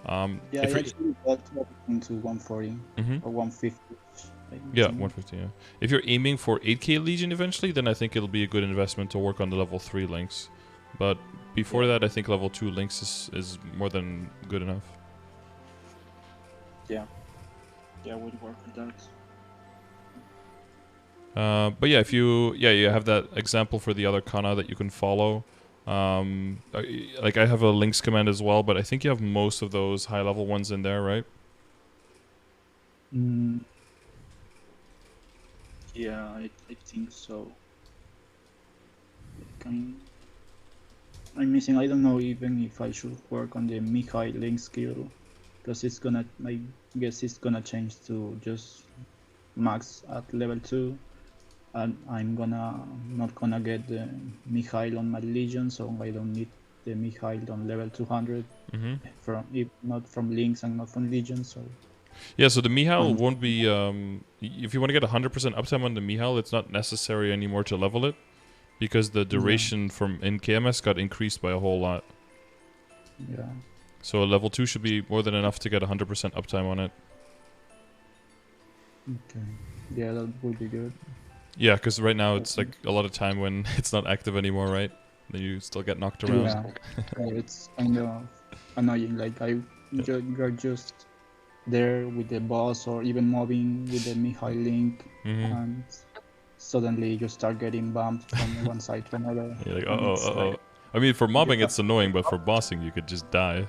Speaker 2: I actually got into 140 or 150.
Speaker 1: Yeah, 150. Yeah. If you're aiming for 8k Legion eventually, then I think it'll be a good investment to work on the level 3 links. But before that, I think level 2 links is more than good enough.
Speaker 2: Yeah, we'll work on that.
Speaker 1: But yeah, if you have that example for the other Kanna that you can follow. Like I have a links command as well, but I think you have most of those high level ones in there, right?
Speaker 2: Yeah, I think so. I'm missing. I don't know even if I should work on the Mihai link skill, because it's gonna. I guess it's gonna change to just max at level 2. And I'm not gonna get the Mikhail on my Legion, so I don't need the Mikhail on level 200 if not from links and not from Legion. So
Speaker 1: yeah, so the Mihail won't be. If you want to get 100% uptime on the Mihail, it's not necessary anymore to level it because the duration from in KMS got increased by a whole lot.
Speaker 2: Yeah.
Speaker 1: So level 2 should be more than enough to get 100% uptime on it.
Speaker 2: Okay. Yeah, that would be good.
Speaker 1: Yeah, because right now it's like a lot of time when it's not active anymore, right? Then you still get knocked around.
Speaker 2: Yeah, it's kind of annoying. Like you're just there with the boss or even mobbing with the Mihai link, and suddenly you start getting bumped from one side to another.
Speaker 1: You're like, I mean, for mobbing it's annoying, but for bossing you could just die.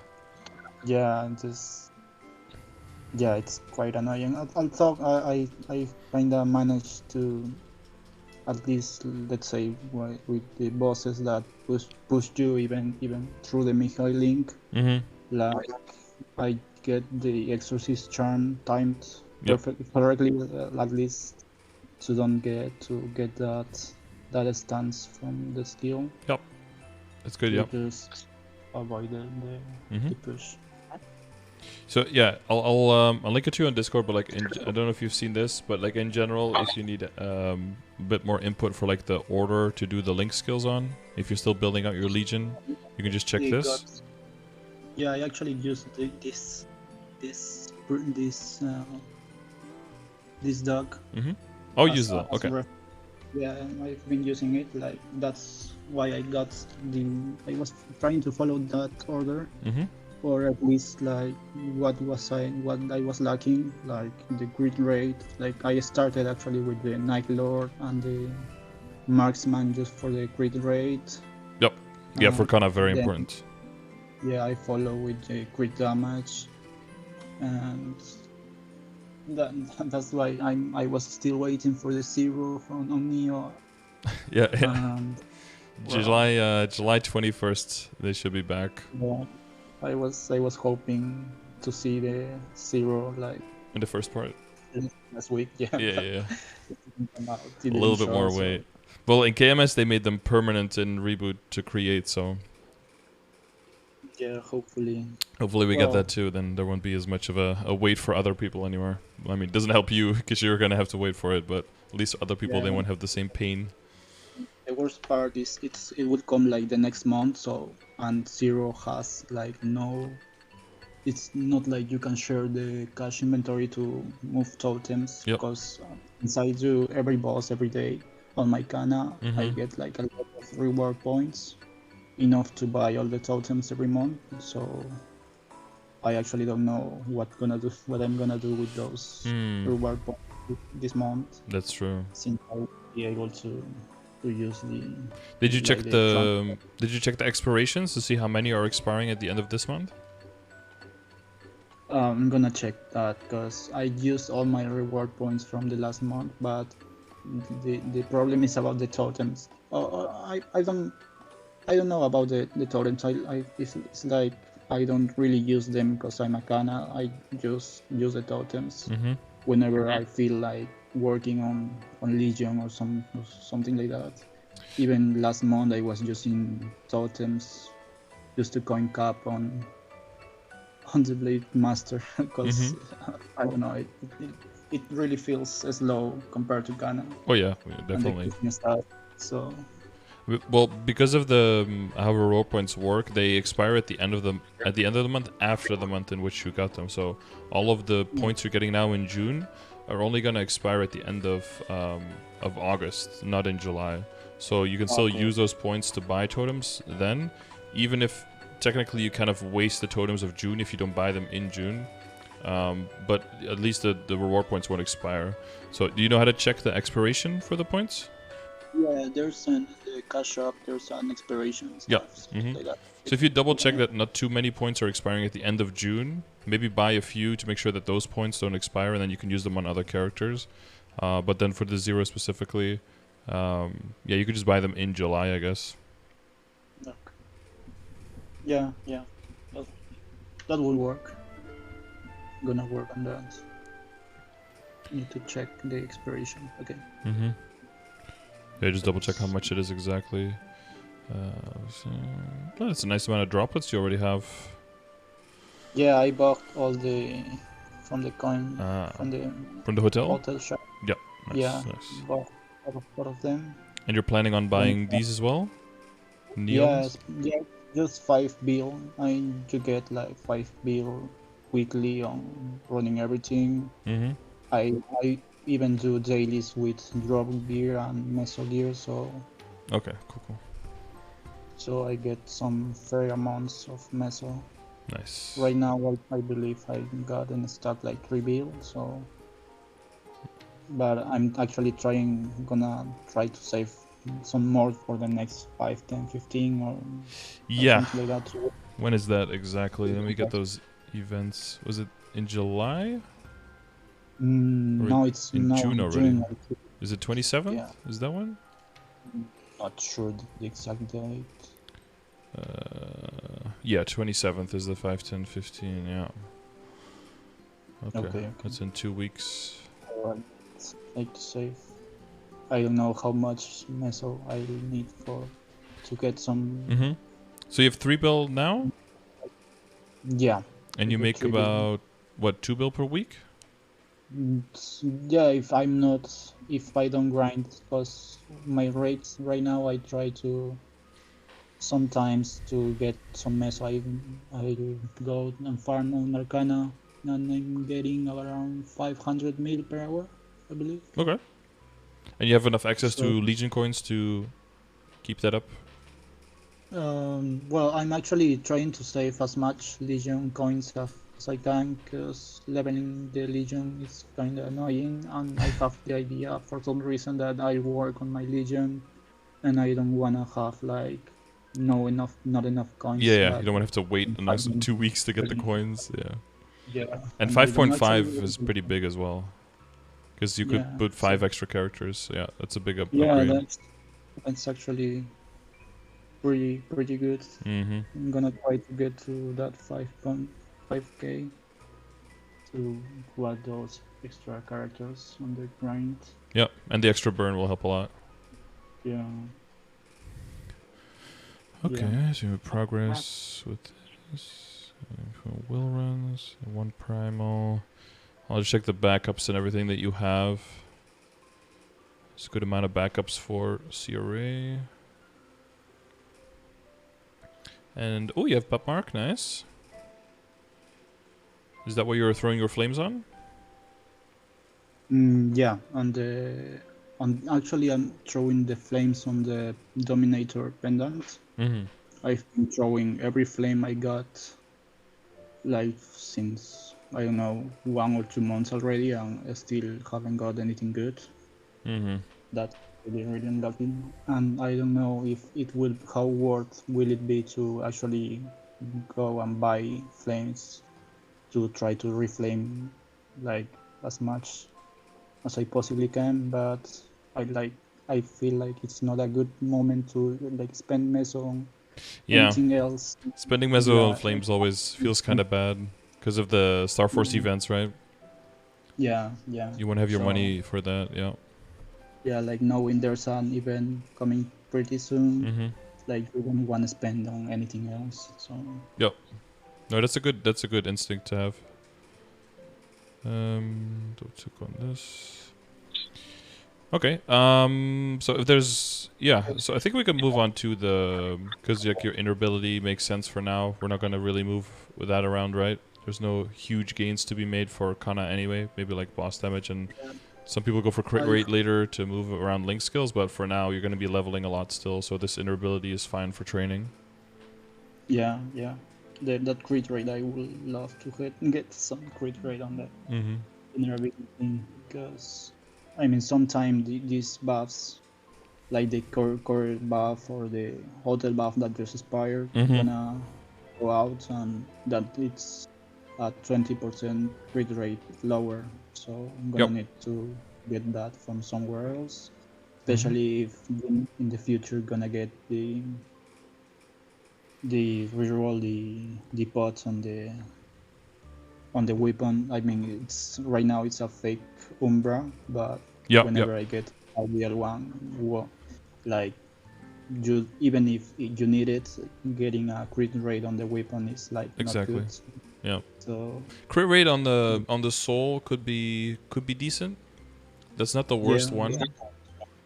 Speaker 2: Yeah, and it's quite annoying. I kinda managed to, at least let's say with the bosses that push you even through the Mihai link, like I get the Exorcist charm timed correctly, at least to don't get that stance from the skill.
Speaker 1: Yep, that's good. Yep.
Speaker 2: Just avoid the push.
Speaker 1: So yeah, I'll link it to you on Discord. But like, I don't know if you've seen this, but like in general, if you need a bit more input for like the order to do the link skills on, if you're still building out your Legion, you can just check this.
Speaker 2: Yeah, I actually used this dog.
Speaker 1: Oh, use that. Okay.
Speaker 2: Yeah, I've been using it. Like that's why I got I was trying to follow that order. Or at least like what I was lacking, like the grid rate. Like I started actually with the Night Lord and the Marksman just for the grid rate.
Speaker 1: Yep. Yeah, for Kanna, very important.
Speaker 2: Yeah, I follow with the crit damage, and that's why I was still waiting for the 0 on Neo.
Speaker 1: Yeah. July 21st, they should be back.
Speaker 2: Yeah. I was hoping to see the 0 like
Speaker 1: in the first part
Speaker 2: last week. Yeah.
Speaker 1: A little bit more weight. Well, in KMS they made them permanent in Reboot to create, so
Speaker 2: yeah, hopefully
Speaker 1: we get that too. Then there won't be as much of a wait for other people anymore. I mean, it doesn't help you because you're gonna have to wait for it, but at least other people they won't have the same pain.
Speaker 2: The worst part is it would come like the next month, so and 0 has like no. It's not like you can share the cash inventory to move totems because inside do every boss every day on my Kanna I get like a lot of reward points, enough to buy all the totems every month. So I actually don't know what I'm gonna do with those reward points this month.
Speaker 1: That's true.
Speaker 2: Since I'll be able to use the.
Speaker 1: Did you check
Speaker 2: like
Speaker 1: the Did you check the expirations to see how many are expiring at the end of this month?
Speaker 2: I'm gonna check that because I used all my reward points from the last month, but the problem is about the totems. I don't know about the totems. It's like I don't really use them because I'm a Kanna. I just use the totems whenever I feel like working on Legion or something like that. Even last month I was using totems just to coin cap on the Blade Master because I don't know, it really feels slow compared to Kanna.
Speaker 1: Oh yeah, definitely.
Speaker 2: And the stuff, so.
Speaker 1: Well, because of the how reward points work, they expire at the end of the month after the month in which you got them. So all of the points you're getting now in June are only gonna expire at the end of August, not in July. So you can still use those points to buy totems then, even if technically you kind of waste the totems of June if you don't buy them in June. But at least the reward points won't expire. So do you know how to check the expiration for the points?
Speaker 2: Yeah, there's an cash shop, there's an expiration stuff, like that.
Speaker 1: So if you double check that not too many points are expiring at the end of June, maybe buy a few to make sure that those points don't expire, and then you can use them on other characters. But then for the Zero specifically, yeah, you could just buy them in July, I guess.
Speaker 2: Okay. Yeah, that will work. Gonna work on that. Need to check the expiration. Okay.
Speaker 1: Yeah, just double check how much it is exactly. Well, it's a nice amount of droplets you already have.
Speaker 2: Yeah, I bought all from the coin
Speaker 1: from the hotel
Speaker 2: shop.
Speaker 1: Yep. Nice,
Speaker 2: yeah,
Speaker 1: nice.
Speaker 2: bought a lot of them.
Speaker 1: And you're planning on buying these as well? Neons?
Speaker 2: Yeah, just 5 bill. You get like 5 bill weekly on running everything. I even do dailies with drop gear and meso gear, so.
Speaker 1: Okay, cool.
Speaker 2: So I get some fair amounts of meso.
Speaker 1: Nice.
Speaker 2: Right now, I believe I got in stock like 3 bill, so. But I'm actually gonna try to save some more for the next 5, 10, 15 or something like that.
Speaker 1: When is that exactly? Let me get those events. Was it in July?
Speaker 2: No, it's
Speaker 1: in
Speaker 2: now
Speaker 1: June already.
Speaker 2: June.
Speaker 1: Is it 27th?
Speaker 2: Yeah.
Speaker 1: Is that one?
Speaker 2: Not sure the exact date.
Speaker 1: Yeah, 27th is the 5, 10, 15, yeah. Okay. That's in 2 weeks.
Speaker 2: Alright, like to save. I don't know how much meso I need to get some.
Speaker 1: So you have 3 bill now?
Speaker 2: Yeah.
Speaker 1: And you make about, what, 2 bill per week?
Speaker 2: Yeah, if I don't grind, because my rates right now, I try to sometimes to get some meso. I go and farm on Arcana, and I'm getting around 500 mil per hour, I believe.
Speaker 1: Okay. And you have enough access to Legion coins to keep that up?
Speaker 2: Well, I'm actually trying to save as much Legion coins as I can, because leveling the Legion is kind of annoying, and I have the idea for some reason that I work on my Legion, and I don't wanna have like not enough coins.
Speaker 1: Yeah, you don't want to have to wait another 2 weeks to get the coins.
Speaker 2: Yeah.
Speaker 1: And 5.5 is pretty big as well, because you could put 5 extra characters. Yeah, that's a big upgrade.
Speaker 2: Yeah, that's actually pretty good. I'm gonna try to get to that 5.5k to add those extra characters on the grind.
Speaker 1: Yeah, and the extra burn will help a lot.
Speaker 2: Yeah.
Speaker 1: Okay, so we progress with this. Will runs, 1 primal. I'll just check the backups and everything that you have. It's a good amount of backups for CRA. And, oh, you have Pop Mark, nice. Is that what you're throwing your flames on?
Speaker 2: Yeah, actually I'm throwing the flames on the Dominator pendant. I've been throwing every flame I got like since, I don't know, 1 or 2 months already, and I still haven't got anything good. That's really unlucky, and I don't know if it will, how worth will it be to actually go and buy flames to try to reflame like as much as I possibly can, but I feel like it's not a good moment to like spend meso on
Speaker 1: Yeah,
Speaker 2: anything else.
Speaker 1: spending meso on
Speaker 2: Yeah,
Speaker 1: flames always feels kind of bad because of the Starforce events, right?
Speaker 2: yeah, yeah.
Speaker 1: You want to have your
Speaker 2: So
Speaker 1: money for that, yeah.
Speaker 2: yeah, like knowing there's an event coming pretty soon,
Speaker 1: Mm-hmm.
Speaker 2: like you don't want to spend on anything else. So
Speaker 1: Yep. No, that's a good instinct to have. Don't click on this. Okay. So if there's so I think we can move on to the because like your inability makes sense for now. We're not gonna really move with that around, right? There's no huge gains to be made for Kanna anyway. Maybe like boss damage, and some people go for crit
Speaker 2: I,
Speaker 1: rate later to move around link skills. But for now, you're gonna be leveling a lot still. So this inability is fine for training.
Speaker 2: yeah, yeah. That crit rate, I would love to get some crit rate on that
Speaker 1: Mm-hmm.
Speaker 2: inner because I mean sometimes these buffs like the core buff or the hotel buff that just expired
Speaker 1: Mm-hmm.
Speaker 2: gonna go out and that it's at 20% crit rate lower, so I'm gonna
Speaker 1: Yep.
Speaker 2: need to get that from somewhere else,
Speaker 1: Mm-hmm.
Speaker 2: especially if in the future gonna get the reroll the pots on the weapon. I mean, it's right now it's a fake Umbra, but
Speaker 1: Yep. Yep.
Speaker 2: whenever I get a real one, like you, even if you need it, getting a crit rate on the weapon is like
Speaker 1: Exactly.
Speaker 2: not good.
Speaker 1: Yeah.
Speaker 2: So
Speaker 1: Crit rate on the soul could be decent. That's not the worst
Speaker 2: yeah,
Speaker 1: one.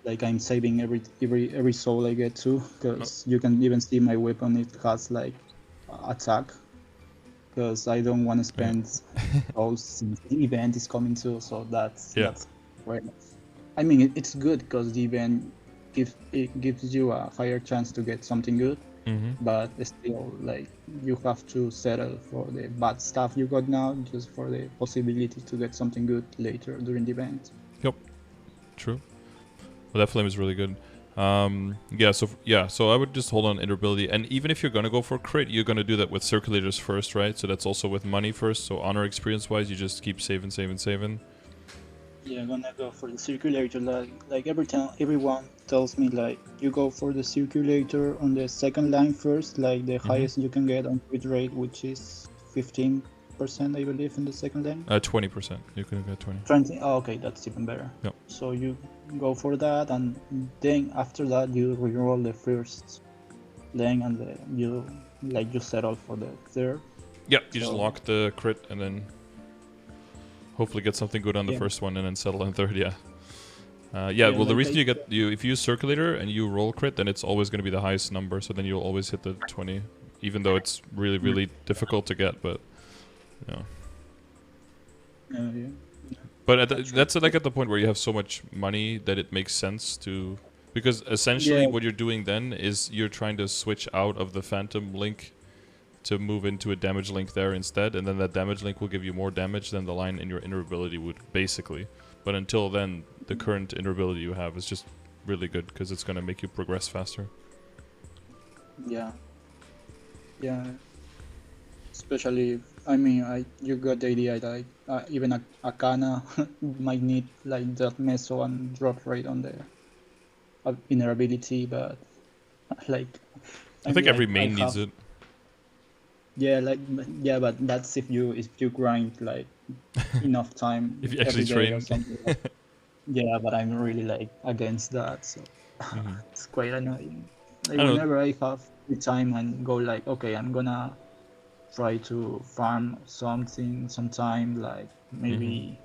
Speaker 2: like I'm saving every soul I get to, because you can even see my weapon. It has like attack, because I don't want to spend souls since the event is coming too. So that's right. I mean, it's good because the event gives you a higher chance to get something good,
Speaker 1: Mm-hmm.
Speaker 2: but still, like you have to settle for the bad stuff you got now just for the possibility to get something good later during the event.
Speaker 1: Yep. True. Well, that flame is really good. So I would just hold on inability, and even if you're gonna go for crit, you're gonna do that with circulators first, right? So that's also with money first. So honor experience wise, you just keep saving.
Speaker 2: Yeah, I'm gonna go for the circulator. Like every time, everyone tells me like you go for the circulator on the second line first, like the highest you can get on crit rate, which is 15%, I believe, in the second lane.
Speaker 1: 20%. You can get 20.
Speaker 2: 20. Oh, okay, that's even better.
Speaker 1: Yep.
Speaker 2: So you go for that, and then after that you reroll the first lane, and you settle for the third.
Speaker 1: Yep. You just lock the crit and then hopefully get something good on the first one and then settle on third. Yeah. Well, the reason if you use circulator and you roll crit, then it's always going to be the highest number. So then you'll always hit the 20, even though it's really, really difficult to get. But
Speaker 2: yeah.
Speaker 1: But that's like at the point where you have so much money that it makes sense to, because essentially what you're doing then is you're trying to switch out of the Phantom link to move into a damage link there instead, and then that damage link will give you more damage than the line in your inner-ability would, basically. But until then, the current inner-ability you have is just really good because it's going to make you progress faster.
Speaker 2: Yeah. Especially, I mean, you got the idea. Like even a Kanna might need like that meso and drop rate on the inner ability, but like
Speaker 1: I think every main needs it.
Speaker 2: Yeah, but that's if you grind like enough time
Speaker 1: if you actually
Speaker 2: every day
Speaker 1: train
Speaker 2: or something. Yeah, but I'm really like against that, so it's quite annoying. Like whenever I have the time and go like, okay, I'm gonna try to farm something sometime, like maybe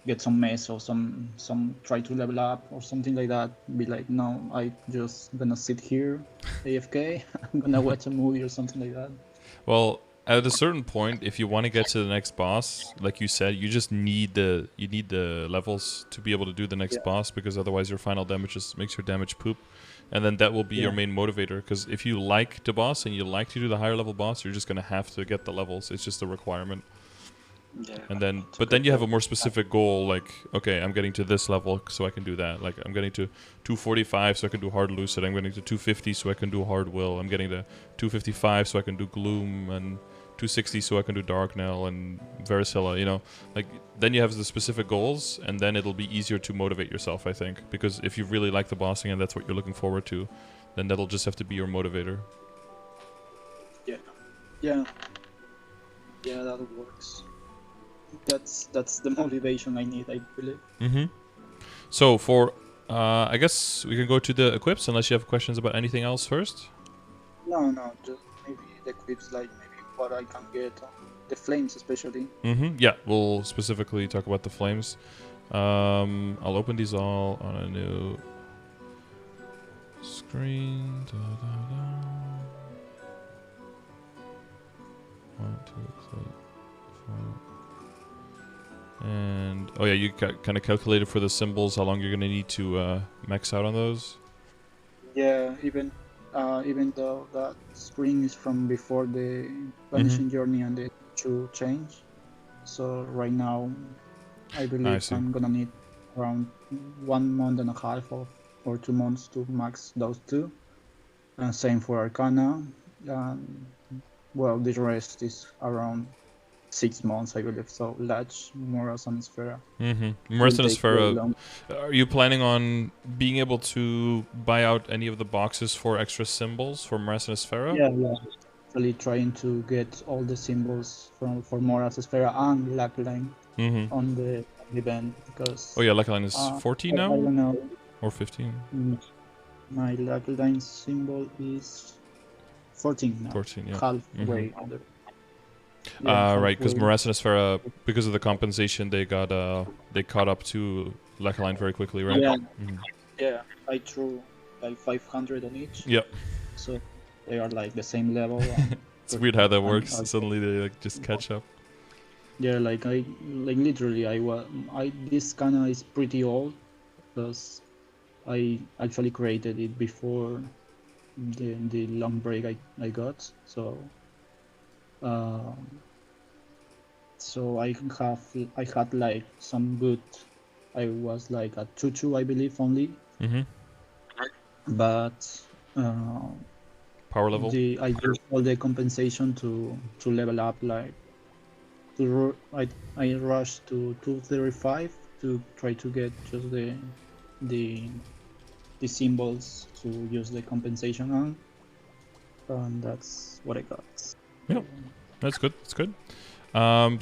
Speaker 2: get some mess or some try to level up or something like that. Be like, no, I just gonna sit here AFK. I'm gonna watch a movie or something like that.
Speaker 1: Well, at a certain point, if you want to get to the next boss, like you said, you just need the levels to be able to do the next boss, because otherwise your final damage just makes your damage poop. And then that will be your main motivator, because if you like the boss and you like to do the higher level boss, you're just going to have to get the levels. It's just a requirement.
Speaker 2: Yeah.
Speaker 1: And then, but then you have a more specific goal, like, okay, I'm getting to this level, so I can do that. Like, I'm getting to 245, so I can do Hard Lucid. I'm getting to 250, so I can do Hard Will. I'm getting to 255, so I can do Gloom, and 260, so I can do Dark Knell and Varicella. You know, like, then you have the specific goals, and then it'll be easier to motivate yourself, I think, because if you really like the bossing and that's what you're looking forward to, then that'll just have to be your motivator.
Speaker 2: Yeah. Yeah. Yeah, that works. That's the motivation I need, I believe.
Speaker 1: Mm-hmm. So for, I guess we can go to the Eclipse, unless you have questions about anything else first.
Speaker 2: No, just maybe the Eclipse, like maybe what I can get, the flames especially.
Speaker 1: Mm-hmm. Yeah, we'll specifically talk about the flames. I'll open these all on a new screen. Da, da, da. 1, 2, 3, 4. And oh yeah, you kind of calculated for the symbols how long you're gonna need to max out on those.
Speaker 2: Yeah, even though that screen is from before the vanishing journey and the true change, so right now I believe I'm gonna need around 1 month and a half or 2 months to max those two, and same for Arcana. Well, the rest is around 6 months, I believe. So Latch, Moras, and Sphera.
Speaker 1: Moras and Sphera. Are you planning on being able to buy out any of the boxes for extra symbols for Moras and Sphera?
Speaker 2: Yeah. Actually trying to get all the symbols for Moras, Sphera, and Lackline on the event, because...
Speaker 1: Oh yeah, Lackline is 14 now?
Speaker 2: I don't know.
Speaker 1: Or 15?
Speaker 2: My Lackline symbol is 14 now.
Speaker 1: 14, yeah.
Speaker 2: Halfway under.
Speaker 1: Right, because Moras and Sphera, because of the compensation, they caught up to Lackline very quickly, right?
Speaker 2: Yeah, yeah. I threw like 500 on each.
Speaker 1: Yep.
Speaker 2: So they are like the same level.
Speaker 1: It's weird how that works. Suddenly they like just catch up.
Speaker 2: Yeah, like literally, this Kanna is pretty old, because I actually created it before the long break I got. So I had like some good. I was like at 2-2, I believe, only. But
Speaker 1: power level.
Speaker 2: I used all the compensation to level up. Like I rushed to 235 to try to get just the symbols to use the compensation on, and that's what I got.
Speaker 1: Yeah, that's good. That's good.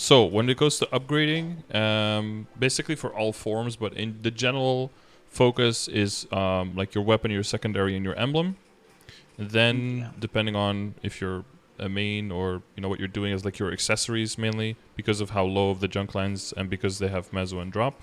Speaker 1: So when it goes to upgrading, basically for all forms, but in the general focus is like your weapon, your secondary, and your emblem. Then depending on if you're a main or what you're doing is like your accessories mainly, because of how low of the junk lines and because they have mezzo and drop.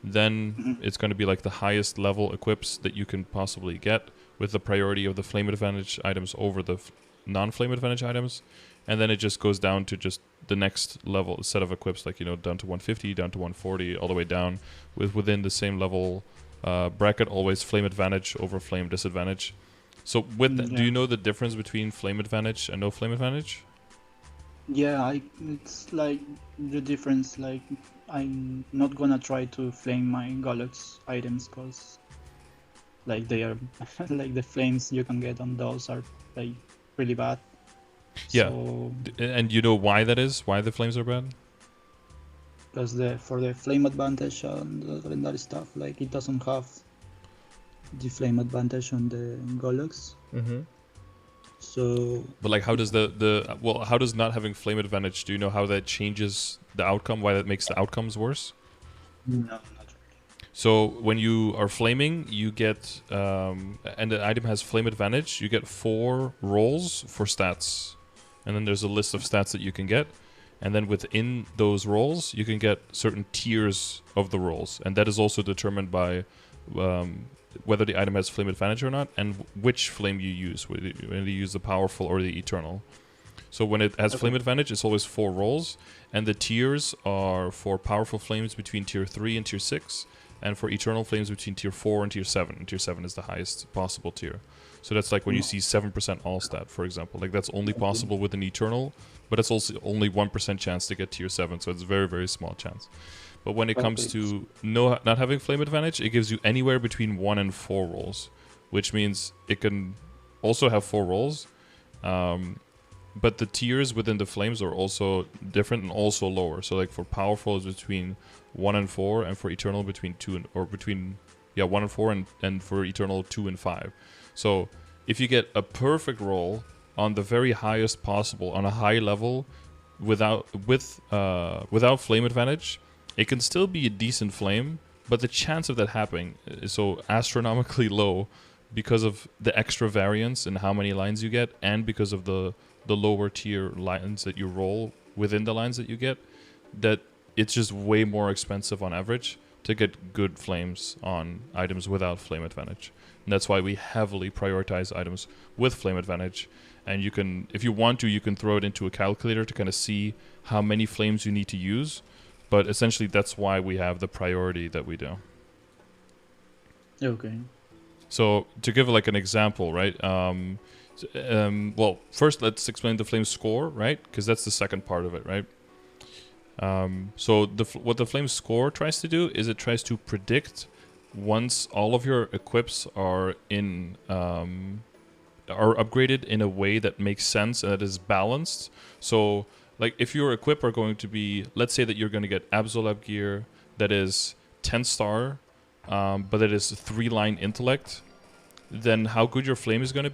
Speaker 1: Then it's going to be like the highest level equips that you can possibly get, with the priority of the flame advantage items over the non-flame advantage items. And then it just goes down to just the next level set of equips, like down to 150, down to 140, all the way down within the same level bracket, always flame advantage over flame disadvantage. So with that, do you know the difference between flame advantage and no flame advantage?
Speaker 2: Yeah, it's like the difference. Like, I'm not gonna try to flame my Golex items, because like they are like the flames you can get on those are like really bad.
Speaker 1: Yeah.
Speaker 2: So,
Speaker 1: and you know why that is? Why the flames are bad?
Speaker 2: Because for the flame advantage and the legendary stuff, like it doesn't have the flame advantage on the Golex. So,
Speaker 1: but like, how does how does not having flame advantage? Do you know how that changes the outcome? Why that makes the outcomes worse?
Speaker 2: No, not really.
Speaker 1: So when you are flaming, you get and the item has flame advantage. You get 4 rolls for stats, and then there's a list of stats that you can get, and then within those rolls, you can get certain tiers of the rolls, and that is also determined by whether the item has flame advantage or not, and which flame you use, whether you use the powerful or the eternal. So when it has flame advantage, it's always 4 rolls, and the tiers are for powerful flames between tier 3 and tier 6, and for eternal flames between tier 4 and tier 7. And tier 7 is the highest possible tier. So that's like when you see 7% all stat, for example. Like that's only possible with an Eternal, but it's also only 1% chance to get tier 7, so it's very, very small chance. But when it comes to not having flame advantage, it gives you anywhere between 1 and 4 rolls, which means it can also have 4 rolls. But the tiers within the flames are also different and also lower. So like for powerful is between 1 and 4, and for Eternal between 2 and 1 and 4, and for Eternal 2 and 5. So if you get a perfect roll on the very highest possible, on a high level, without flame advantage, it can still be a decent flame, but the chance of that happening is so astronomically low because of the extra variance in how many lines you get, and because of the lower tier lines that you roll within the lines that you get, that it's just way more expensive on average to get good flames on items without flame advantage. And that's why we heavily prioritize items with flame advantage. And you can, if you want to, you can throw it into a calculator to kind of see how many flames you need to use. But essentially, that's why we have the priority that we do.
Speaker 2: Okay.
Speaker 1: So to give like an example, right? Well, first let's explain the flame score, right? Because that's the second part of it, right? So what the flame score tries to do is it tries to predict once all of your equips are upgraded in a way that makes sense and that is balanced. So like if your equip are going to be, let's say that you're going to get Absolab gear that is 10 star, but it is 3-line intellect, then how good your flame is going to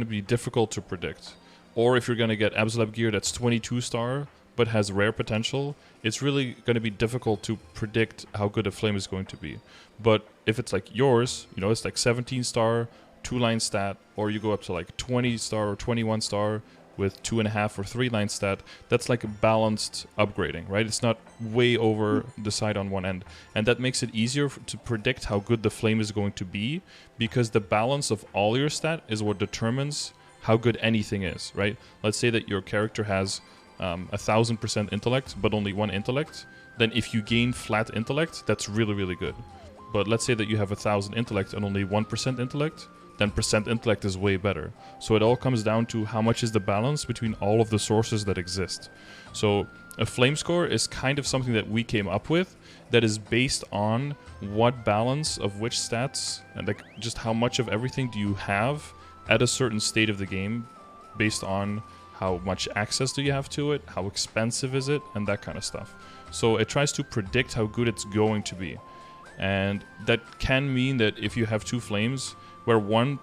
Speaker 1: be difficult to predict. Or if you're going to get Absolab gear that's 22 star, but has rare potential, it's really going to be difficult to predict how good a flame is going to be. But if it's like yours, you know, it's like 17 star, 2-line stat, or you go up to like 20 star or 21 star with 2.5 or 3-line stat, that's like a balanced upgrading, right? It's not way over the side on one end. And that makes it easier to predict how good the flame is going to be, because the balance of all your stat is what determines how good anything is, right? Let's say that your character has 1,000% intellect, but only 1 intellect. Then if you gain flat intellect, that's really, really good. But let's say that you have 1,000 intellect and only 1% intellect, then percent intellect is way better. So it all comes down to how much is the balance between all of the sources that exist. So a flame score is kind of something that we came up with that is based on what balance of which stats, and like just how much of everything do you have at a certain state of the game, based on how much access do you have to it, how expensive is it, and that kind of stuff. So it tries to predict how good it's going to be. And that can mean that if you have 2 flames, where one,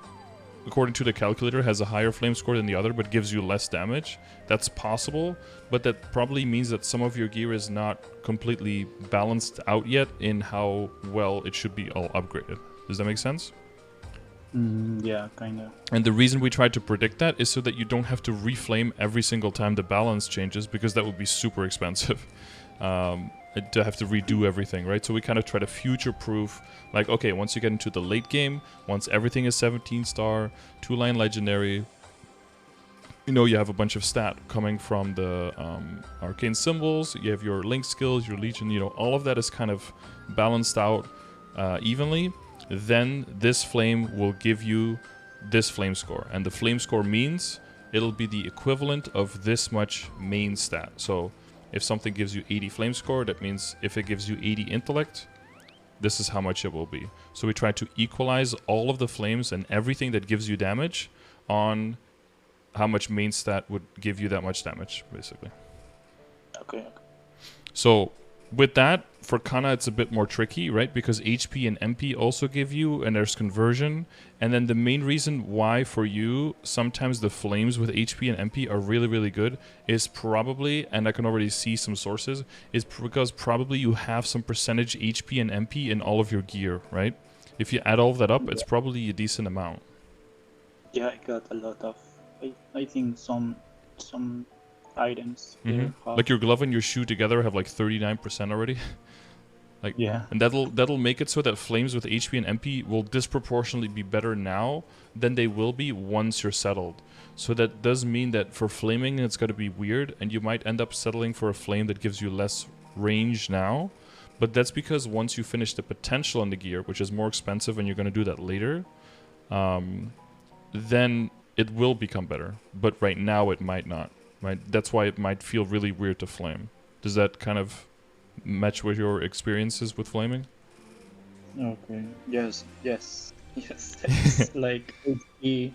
Speaker 1: according to the calculator, has a higher flame score than the other but gives you less damage, that's possible, but that probably means that some of your gear is not completely balanced out yet in how well it should be all upgraded. Does that make sense?
Speaker 2: Yeah, kind of.
Speaker 1: And the reason we try to predict that is so that you don't have to reflame every single time the balance changes, because that would be super expensive. To have to redo everything, right? So we kind of try to future-proof, like, okay, once you get into the late game, once everything is 17 star, 2-line legendary, you know, you have a bunch of stat coming from the arcane symbols, you have your link skills, your legion, you know, all of that is kind of balanced out evenly. Then this flame will give you this flame score, and the flame score means it'll be the equivalent of this much main stat. So if something gives you 80 flame score, that means if it gives you 80 intellect, this is how much it will be. So we try to equalize all of the flames and everything that gives you damage on how much main stat would give you that much damage, basically.
Speaker 2: Okay.
Speaker 1: So with that, for Kanna, it's a bit more tricky, right? Because HP and MP also give you, and there's conversion. And then the main reason why for you, sometimes the flames with HP and MP are really, really good is probably, and I can already see some sources, is because probably you have some percentage HP and MP in all of your gear, right? If you add all of that up, it's probably a decent amount.
Speaker 2: Yeah, I got a lot of, I think some items here.
Speaker 1: Like your glove and your shoe together have like 39% already. Like,
Speaker 2: yeah.
Speaker 1: And that'll make it so that flames with HP and MP will disproportionately be better now than they will be once you're settled. So that does mean that for flaming it's going to be weird, and you might end up settling for a flame that gives you less range now. But that's because once you finish the potential on the gear, which is more expensive and you're going to do that later, then it will become better. But right now it might not. Right? That's why it might feel really weird to flame. Does that kind of match with your experiences with flaming?
Speaker 2: Okay. Yes. Yes. Yes. It's like HP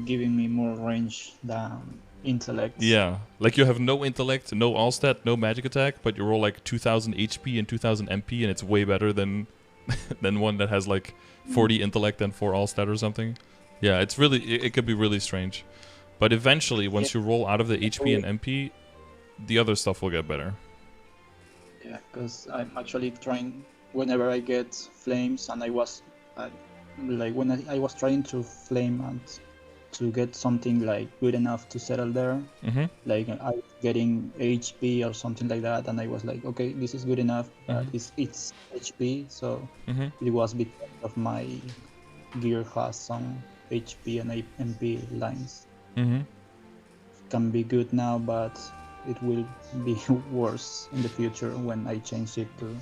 Speaker 2: giving me more range than intellect.
Speaker 1: Yeah, like you have no intellect, no all stat, no magic attack, but you roll like 2000 HP and 2000 MP, and it's way better than than one that has like 40 intellect and 4 all stat or something. Yeah, it's really it could be really strange, but eventually, once you roll out of the HP and MP, the other stuff will get better.
Speaker 2: Yeah, because I'm actually trying whenever I get flames, and I was like when I was trying to flame and to get something like good enough to settle there. Like I was getting HP or something like that, and I was like, okay, this is good enough. It's HP, so it was because of my gear has some HP and MP lines. Can be good now, but it will be worse in the future when I change it to.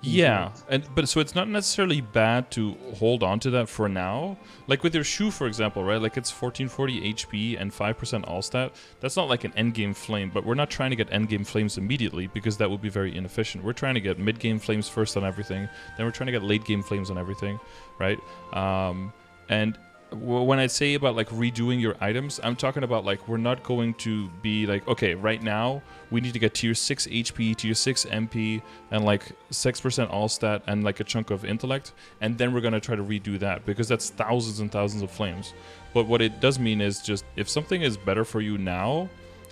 Speaker 1: Yeah, but so it's not necessarily bad to hold on to that for now. Like with your shoe, for example, right? Like it's 1440 HP and 5% all stat. That's not like an endgame flame, but we're not trying to get endgame flames immediately because that would be very inefficient. We're trying to get mid-game flames first on everything, then we're trying to get late-game flames on everything, right? And when I say about like redoing your items, I'm talking about like we're not going to be like, okay, right now we need to get tier 6 HP, tier 6 MP, and like 6% all stat and like a chunk of intellect, and then we're going to try to redo that because that's thousands and thousands of flames. But what it does mean is just if something is better for you now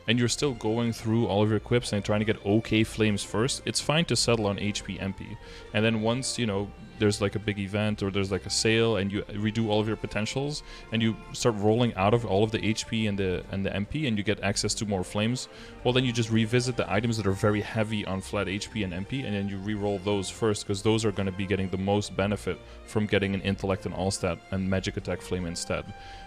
Speaker 1: and you're still going through all of your equips and trying to get okay flames first, it's fine to settle on HP MP. And then once, you know, there's like a big event or there's like a sale and you redo all of your potentials and you start rolling out of all of the HP and the MP and you get access to more flames, well then you just revisit the items that are very heavy on flat HP and MP and then you re-roll those first because those are going to be getting the most benefit from getting an intellect and all stat and magic attack flame instead.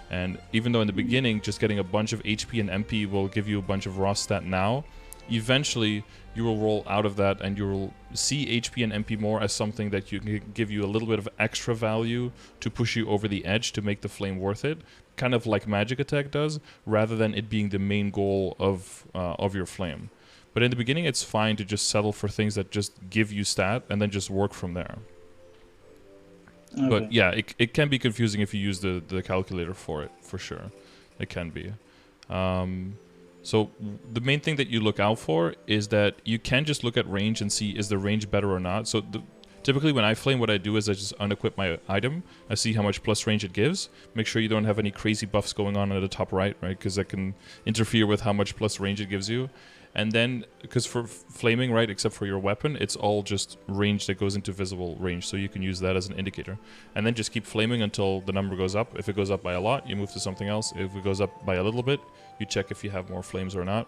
Speaker 1: And even though in the beginning just getting a bunch of HP and MP will give you a bunch of raw stat now, eventually you will roll out of that and you will see HP and MP more as something that you can give you a little bit of extra value to push you over the edge to make the flame worth it, kind of like magic attack does, rather than it being the main goal of your flame. But in the beginning it's fine to just settle for things that just give you stat and then just work from there. Okay. But yeah, it can be confusing if you use the calculator for it, for sure. It can be. So the main thing that you look out for is that you can just look at range and see is the range better or not. So typically when I flame, what I do is I just unequip my item. I see how much plus range it gives. Make sure you don't have any crazy buffs going on at the top right, right? Because that can interfere with how much plus range it gives you. And then, because for flaming, right, except for your weapon, it's all just range that goes into visible range, so you can use that as an indicator. And then just keep flaming until the number goes up. If it goes up by a lot, you move to something else. If it goes up by a little bit, you check if you have more flames or not.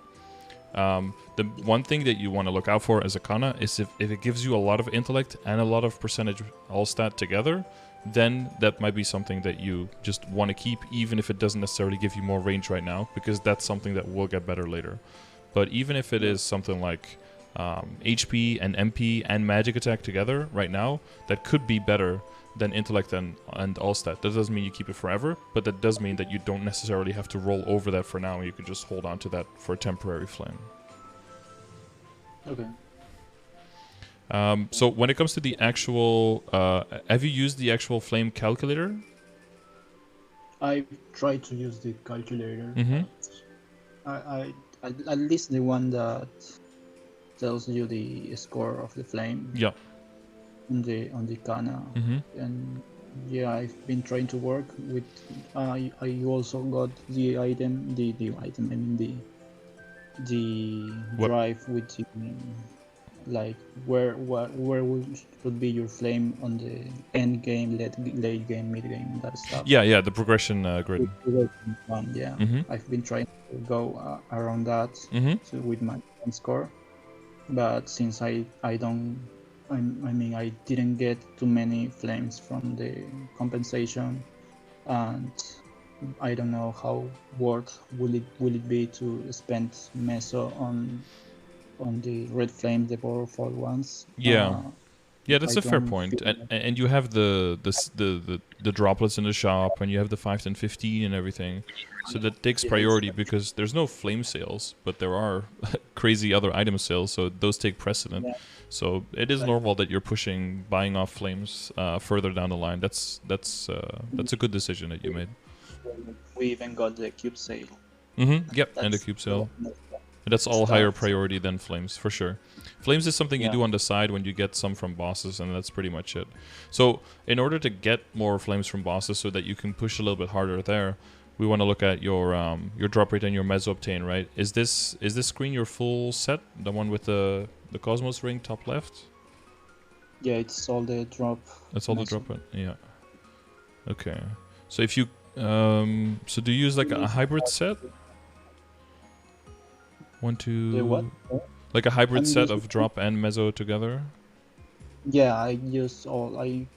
Speaker 1: The one thing that you want to look out for as a Kanna is if it gives you a lot of intellect and a lot of percentage all stat together, then that might be something that you just want to keep, even if it doesn't necessarily give you more range right now, because that's something that will get better later. But even if it is something like HP and MP and magic attack together right now, that could be better than intellect and all stat. That doesn't mean you keep it forever, but that does mean that you don't necessarily have to roll over that for now. You can just hold on to that for a temporary flame.
Speaker 2: Okay.
Speaker 1: So when it comes to the actual, have you used the actual flame calculator?
Speaker 2: I tried to use the calculator.
Speaker 1: Mm-hmm.
Speaker 2: I at least the one that tells you the score of the flame.
Speaker 1: Yeah.
Speaker 2: On the Kanna. And yeah, I've been trying to work with. I also got the item. The item. I mean the drive with the, like where should be your flame on the end game, late game, mid game, that stuff.
Speaker 1: Yeah, the progression grid.
Speaker 2: Yeah, I've been trying to go around that with my score, but since I didn't get too many flames from the compensation, and I don't know how worth will it be to spend meso on the red flame, the powerful ones.
Speaker 1: Yeah. Yeah, that's
Speaker 2: I
Speaker 1: a fair
Speaker 2: don't
Speaker 1: point.
Speaker 2: feel
Speaker 1: And you have the droplets in the shop, and you have the 5, 10, 15 and everything. So that takes priority because there's no flame sales, but there are crazy other item sales, so those take precedent.
Speaker 2: Yeah.
Speaker 1: So it is normal that you're pushing buying off flames further down the line. That's a good decision that you made.
Speaker 2: We even got the cube sale.
Speaker 1: Yep, and the cube sale. That's all higher priority than flames, for sure. Flames is something you do on the side when you get some from bosses, and that's pretty much it. So in order to get more flames from bosses so that you can push a little bit harder there, we want to look at your drop rate and your meso obtain, right? Is this screen your full set? The one with the Cosmos ring top left?
Speaker 2: Yeah, it's all the drop.
Speaker 1: That's all the drop rate? Yeah. Okay. So if you... so do you use like a hybrid set? 1, 2...
Speaker 2: The what?
Speaker 1: Like a hybrid set of drop and meso together?
Speaker 2: Yeah, I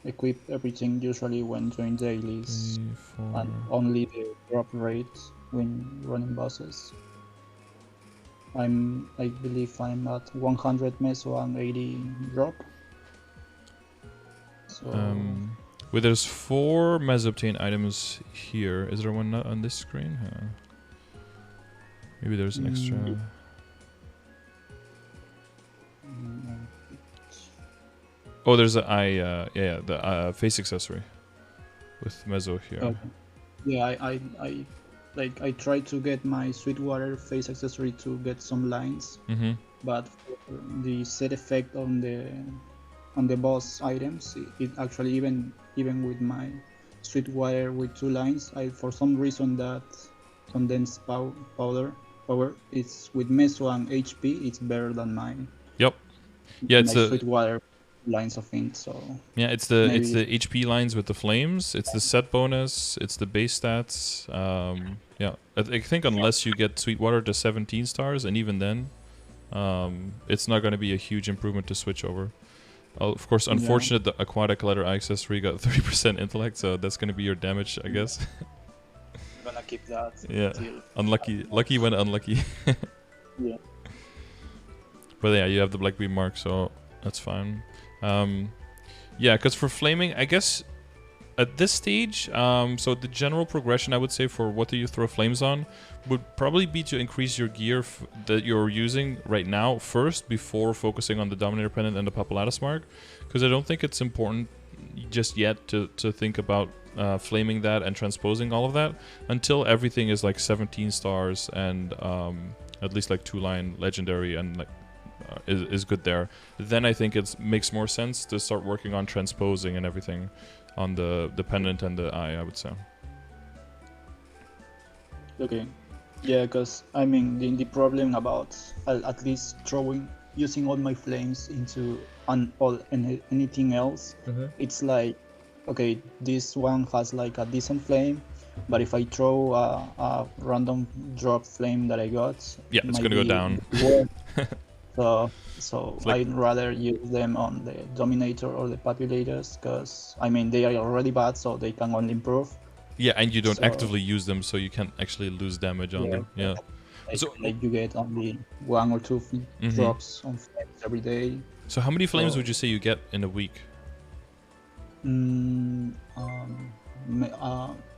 Speaker 2: equip everything usually when doing dailies,
Speaker 1: 3, 4...
Speaker 2: and only the drop rate when running bosses. I believe I'm at 100 meso and 80 drop. So
Speaker 1: well, there's 4 meso obtain items here. Is there one not on this screen? Maybe there's an extra. Oh, there's the the face accessory with meso here.
Speaker 2: Okay. Yeah, I tried to get my Sweetwater face accessory to get some lines, but the set effect on the boss items, it actually even with my Sweetwater with 2 lines, for some reason that condensed power it's with meso and HP, it's better than mine.
Speaker 1: Yep. Yeah, it's the
Speaker 2: Sweetwater lines of int. So
Speaker 1: yeah, it's the HP lines with the flames. It's the set bonus. It's the base stats. Yeah, I think unless you get Sweetwater to 17 stars, and even then, it's not going to be a huge improvement to switch over. Of course, unfortunate the aquatic letter eye accessory got 30% intellect, so that's going to be your damage, I guess.
Speaker 2: I'm gonna keep that.
Speaker 1: Yeah, unlucky, lucky when unlucky.
Speaker 2: Yeah.
Speaker 1: But yeah, you have the black beam mark, so that's fine. Yeah, because for flaming, I guess at this stage, so the general progression I would say for what do you throw flames on would probably be to increase your gear that you're using right now first before focusing on the Dominator Pendant and the Papulatus mark, because I don't think it's important just yet to think about flaming that and transposing all of that until everything is like 17 stars and at least like 2-line legendary and like is good there. Then I think it makes more sense to start working on transposing and everything on the pendant and the eye, I would say.
Speaker 2: Okay. Yeah, because I mean the problem about at least using all my flames into anything else, it's like, okay, this one has like a decent flame, but if I throw a random drop flame that I got,
Speaker 1: it's gonna go down.
Speaker 2: So like, I'd rather use them on the Dominator or the Papulators, because I mean they are already bad, so they can only improve.
Speaker 1: Yeah, and you don't actively use them, so you can't actually lose damage on them. Yeah.
Speaker 2: Like you get only 1 or 2 drops on flames every day.
Speaker 1: So how many flames would you say you get in a week?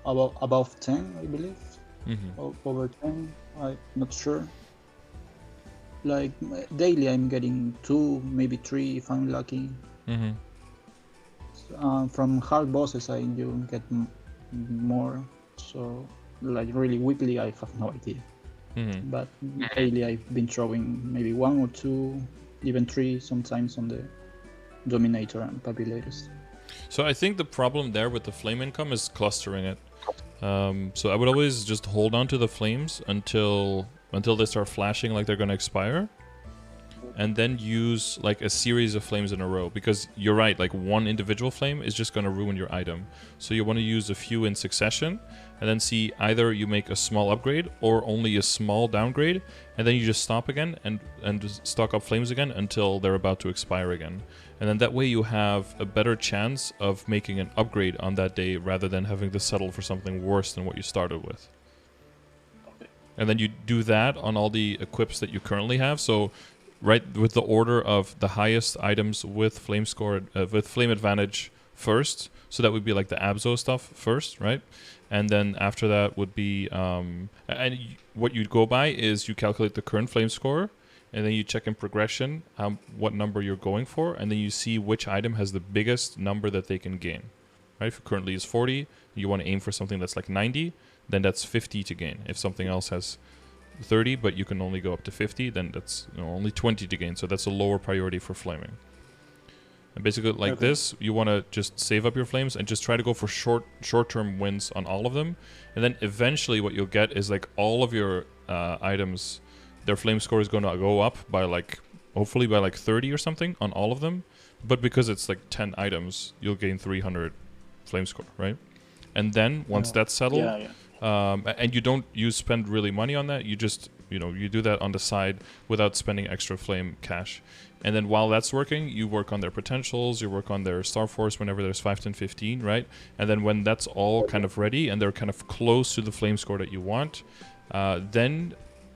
Speaker 2: Above 10, I believe. Over 10, I'm not sure. Like daily, I'm getting 2, maybe 3 if I'm lucky. From hard bosses, I do get more. So, like really weekly, I have no idea. But daily, I've been throwing maybe 1 or 2, even 3 sometimes on the Dominator and Papulators.
Speaker 1: So I think the problem there with the flame income is clustering it. So I would always just hold on to the flames until they start flashing like they're going to expire, and then use like a series of flames in a row, because you're right, like one individual flame is just going to ruin your item. So you want to use a few in succession and then see either you make a small upgrade or only a small downgrade, and then you just stop again and just stock up flames again until they're about to expire again. And then that way you have a better chance of making an upgrade on that day rather than having to settle for something worse than what you started with. And then you do that on all the equips that you currently have. So right with the order of the highest items with flame score with flame advantage first. So that would be like the Abzo stuff first, right? And then after that would be what you'd go by is you calculate the current flame score, and then you check in progression what number you're going for, and then you see which item has the biggest number that they can gain. Right? If it currently is 40, you want to aim for something that's like 90, then that's 50 to gain. If something else has 30, but you can only go up to 50, then that's only 20 to gain. So that's a lower priority for flaming. And basically like this, you want to just save up your flames and just try to go for short-term wins on all of them. And then eventually what you'll get is like all of your items, their flame score is going to go up by like, hopefully by like 30 or something on all of them. But because it's like 10 items, you'll gain 300 flame score, right? And then once that's settled, and you spend really money on that, you just, you do that on the side without spending extra flame cash. And then while that's working, you work on their potentials, you work on their Star Force whenever there's 5, 10, 15, right? And then when that's all kind of ready and they're kind of close to the flame score that you want, then,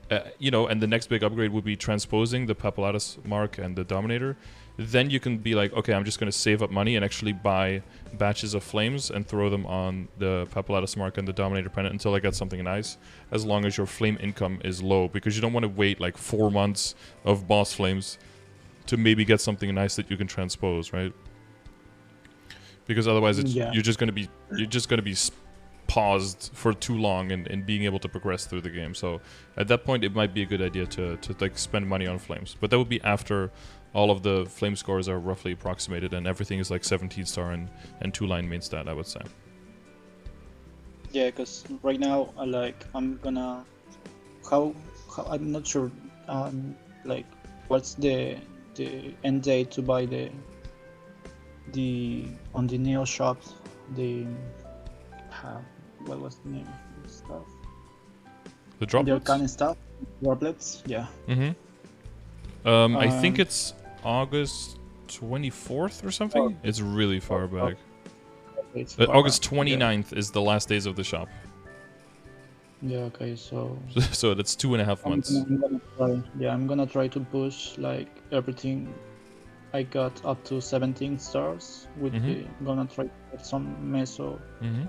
Speaker 1: and the next big upgrade would be transposing the Papulatus mark and the Dominator. Then you can be like, okay, I'm just going to save up money and actually buy batches of flames and throw them on the Papulatus mark and the Dominator pennant until I get something nice, as long as your flame income is low, because you don't want to wait like 4 months of boss flames to maybe get something nice that you can transpose, right? Because otherwise you're just going to be paused for too long in being able to progress through the game. So at that point it might be a good idea to like spend money on flames, but that would be after all of the flame scores are roughly approximated and everything is like 17 star and 2-line main stat, I would say.
Speaker 2: Yeah, because right now I'm gonna how I'm not sure like what's the end date to buy the on the Neo shop, the what was the name of the stuff? The droplets? The Kanna stuff? Droplets, yeah.
Speaker 1: I think it's August 24th or something? It's really far back. August 29th is the last days of the shop.
Speaker 2: Yeah, okay, so...
Speaker 1: so that's 2.5 months.
Speaker 2: I'm gonna try to push like everything I got up to 17 stars with I'm gonna try to get some meso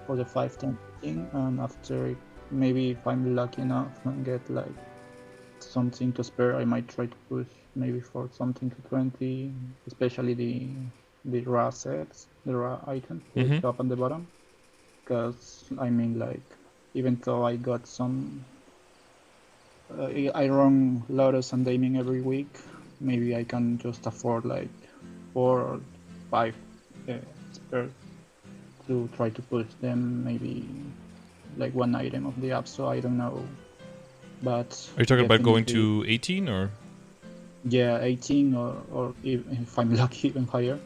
Speaker 2: for the 5, 10 thing, and after maybe if I'm lucky enough and get like something to spare, I might try to push maybe for something to 20, especially the raw sets, the raw item, the top and the bottom, because I mean like even though I got some I run Lotus and Daming every week, maybe I can just afford like 4 or 5 spare to try to push them, maybe like one item of the app, so I don't know. But
Speaker 1: are you talking about going to 18 or?
Speaker 2: Yeah, 18 or if I'm lucky, even higher.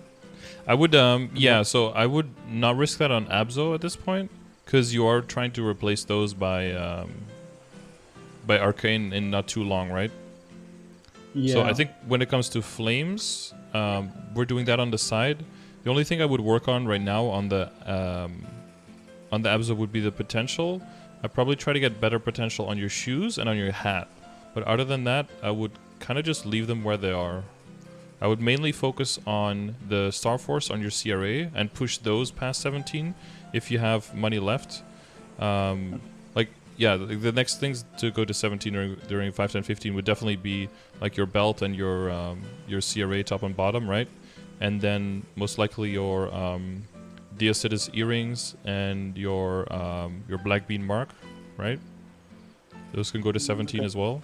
Speaker 1: I would, so I would not risk that on Abzo at this point, because you are trying to replace those by Arcane in not too long, right? Yeah. So I think when it comes to Flames, we're doing that on the side. The only thing I would work on right now on the Abzo would be the potential. I'd probably try to get better potential on your shoes and on your hat. But other than that, I would kind of just leave them where they are. I would mainly focus on the Star Force on your CRA and push those past 17 if you have money left. The next things to go to 17 during 5, 10, 15 would definitely be like your belt and your CRA top and bottom, right? And then most likely your Deocidus earrings and your Black Bean mark, right? Those can go to 17 as well.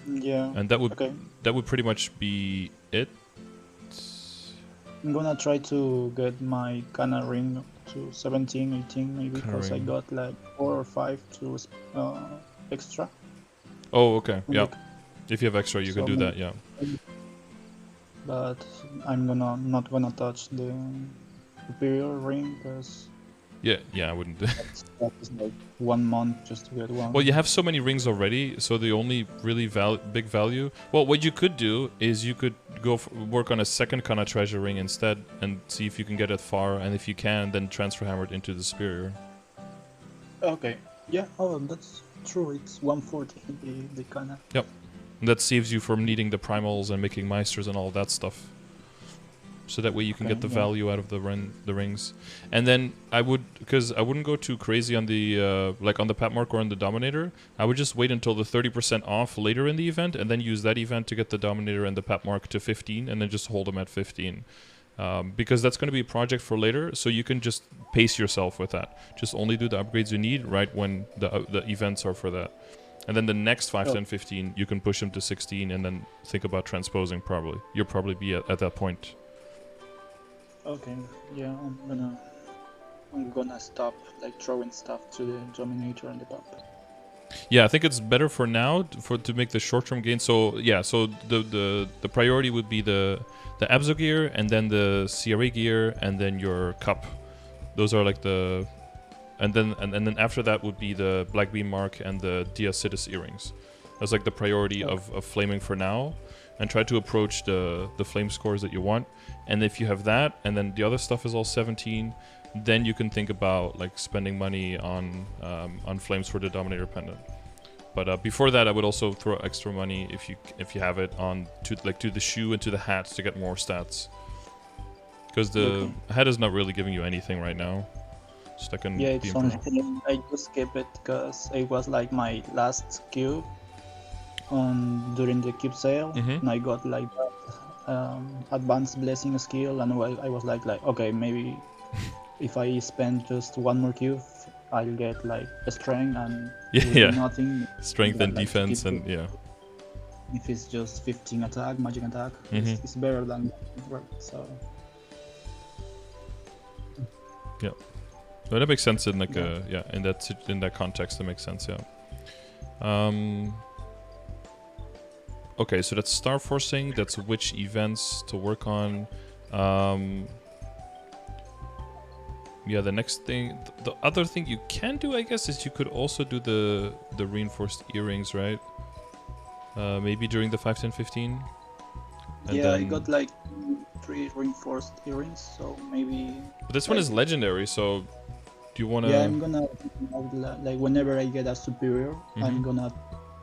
Speaker 2: Yeah.
Speaker 1: And that would pretty much be it.
Speaker 2: I'm gonna try to get my Kanna ring to 17, 18 maybe, because I got like 4 or 5 to extra.
Speaker 1: Oh, okay. Yeah. If you have extra, you can do that. Yeah.
Speaker 2: But I'm not gonna touch the superior ring because.
Speaker 1: Yeah, I wouldn't.
Speaker 2: That's like 1 month just to get one.
Speaker 1: Well, you have so many rings already, so the only really big value. Well, what you could do is you could go work on a second Kanna treasure ring instead, and see if you can get it far, and if you can, then transfer hammer it into the superior.
Speaker 2: Okay. Yeah. Oh, that's true. It's 140 the Kanna.
Speaker 1: Yep. And that saves you from needing the primals and making meisters and all that stuff. So that way you can get the value out of the rings. And then because I wouldn't go too crazy on the like on the Pat Mark or on the Dominator. I would just wait until the 30% off later in the event, and then use that event to get the Dominator and the Pat Mark to 15, and then just hold them at 15. Because that's going to be a project for later, so you can just pace yourself with that. Just only do the upgrades you need right when the events are for that. And then the next 5, 10, 15, you can push them to 16, and then think about transposing probably. You'll probably be at that point.
Speaker 2: Okay, yeah, I'm gonna stop like throwing stuff to the Dominator and the Pop.
Speaker 1: Yeah, I think it's better for now to make the short-term gain. So yeah, so the priority would be the Abzo gear, and then the CRA gear, and then your cup. Those are like the, and then after that would be the Black Beam Mark and the Diacitus earrings. That's like the priority of flaming for now, and try to approach the flame scores that you want. And if you have that, and then the other stuff is all 17, then you can think about like spending money on flames for the Dominator pendant. But before that, I would also throw extra money if you have it on to the shoe and to the hat to get more stats. Because the hat is not really giving you anything right now. Just like
Speaker 2: it's only I just kept it because it was like my last cube during the cube sale, and I got like advanced blessing skill, and I was like okay, maybe if I spend just one more cube, I'll get like a strength and nothing.
Speaker 1: Strength and defense and
Speaker 2: If it's just 15 attack, magic attack, it's better than right. So
Speaker 1: no, that makes sense in like in that context. That makes sense. Okay, so that's star forcing. That's which events to work on. The next thing, the other thing you can do, I guess, is you could also do the reinforced earrings, right? Maybe during the 5, 10, 15. And then,
Speaker 2: I got like 3 reinforced earrings, so maybe.
Speaker 1: But this one is legendary, so do you want to?
Speaker 2: Yeah, I'm gonna like whenever I get a superior, I'm gonna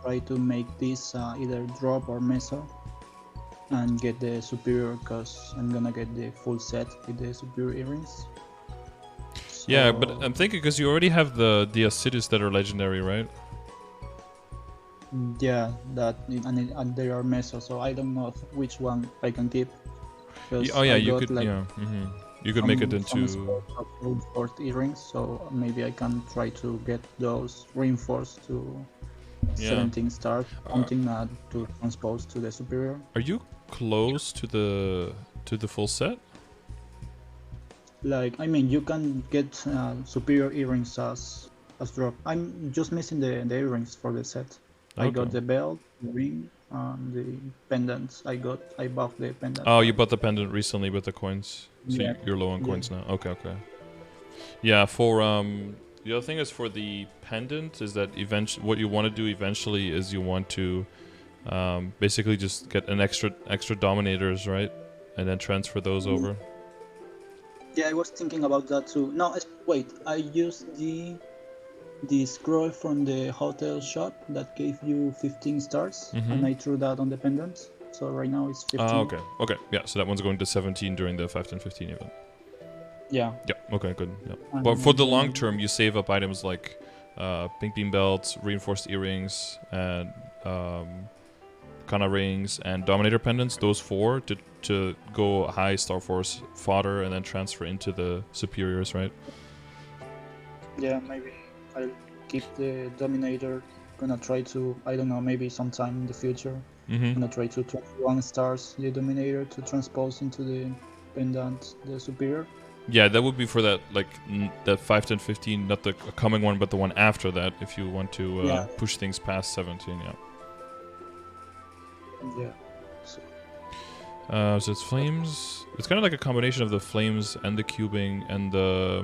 Speaker 2: try to make this either drop or mesa and get the superior, because I'm gonna get the full set with the superior earrings. So,
Speaker 1: yeah, but I'm thinking because you already have the Acidus that are legendary, right?
Speaker 2: Yeah, and they are mesa, so I don't know which one I can keep.
Speaker 1: You could like, you could make it into
Speaker 2: reinforced earrings, so maybe I can try to get those reinforced to 17 stars, something to transpose to the superior.
Speaker 1: Are you close to the full set?
Speaker 2: Like, I mean, you can get superior earrings as drop. I'm just missing the earrings for the set. Okay. I got the belt, the ring, the pendants. I bought the pendant.
Speaker 1: Oh, you bought the pendant recently with the coins, so you're low on coins now. Okay. Yeah, for the other thing is for the pendant is that what you want to do eventually is you want to basically just get an extra dominators, right, and then transfer those over.
Speaker 2: Yeah, I was thinking about that too. No, wait, I used the scroll from the hotel shop that gave you 15 stars, and I threw that on the pendant. So right now it's 15.
Speaker 1: Okay. Yeah, so that one's going to 17 during the 5, 10, 15 event.
Speaker 2: Yeah.
Speaker 1: Okay, good. Yeah. But for the long term, you save up items like pink beam belts, reinforced earrings, and Kanna rings, and Dominator pendants. Those 4 to go high Star Force fodder and then transfer into the superiors, right?
Speaker 2: Yeah, maybe I'll keep the Dominator. Gonna try to, I don't know, maybe sometime in the future. Gonna try to 21 stars the Dominator to transpose into the pendant, the superior.
Speaker 1: Yeah, that would be for that, like, that 5, 10, 15, not the coming one, but the one after that, if you want to push things past 17,
Speaker 2: Yeah.
Speaker 1: So it's flames. It's kind of like a combination of the flames and the cubing and the...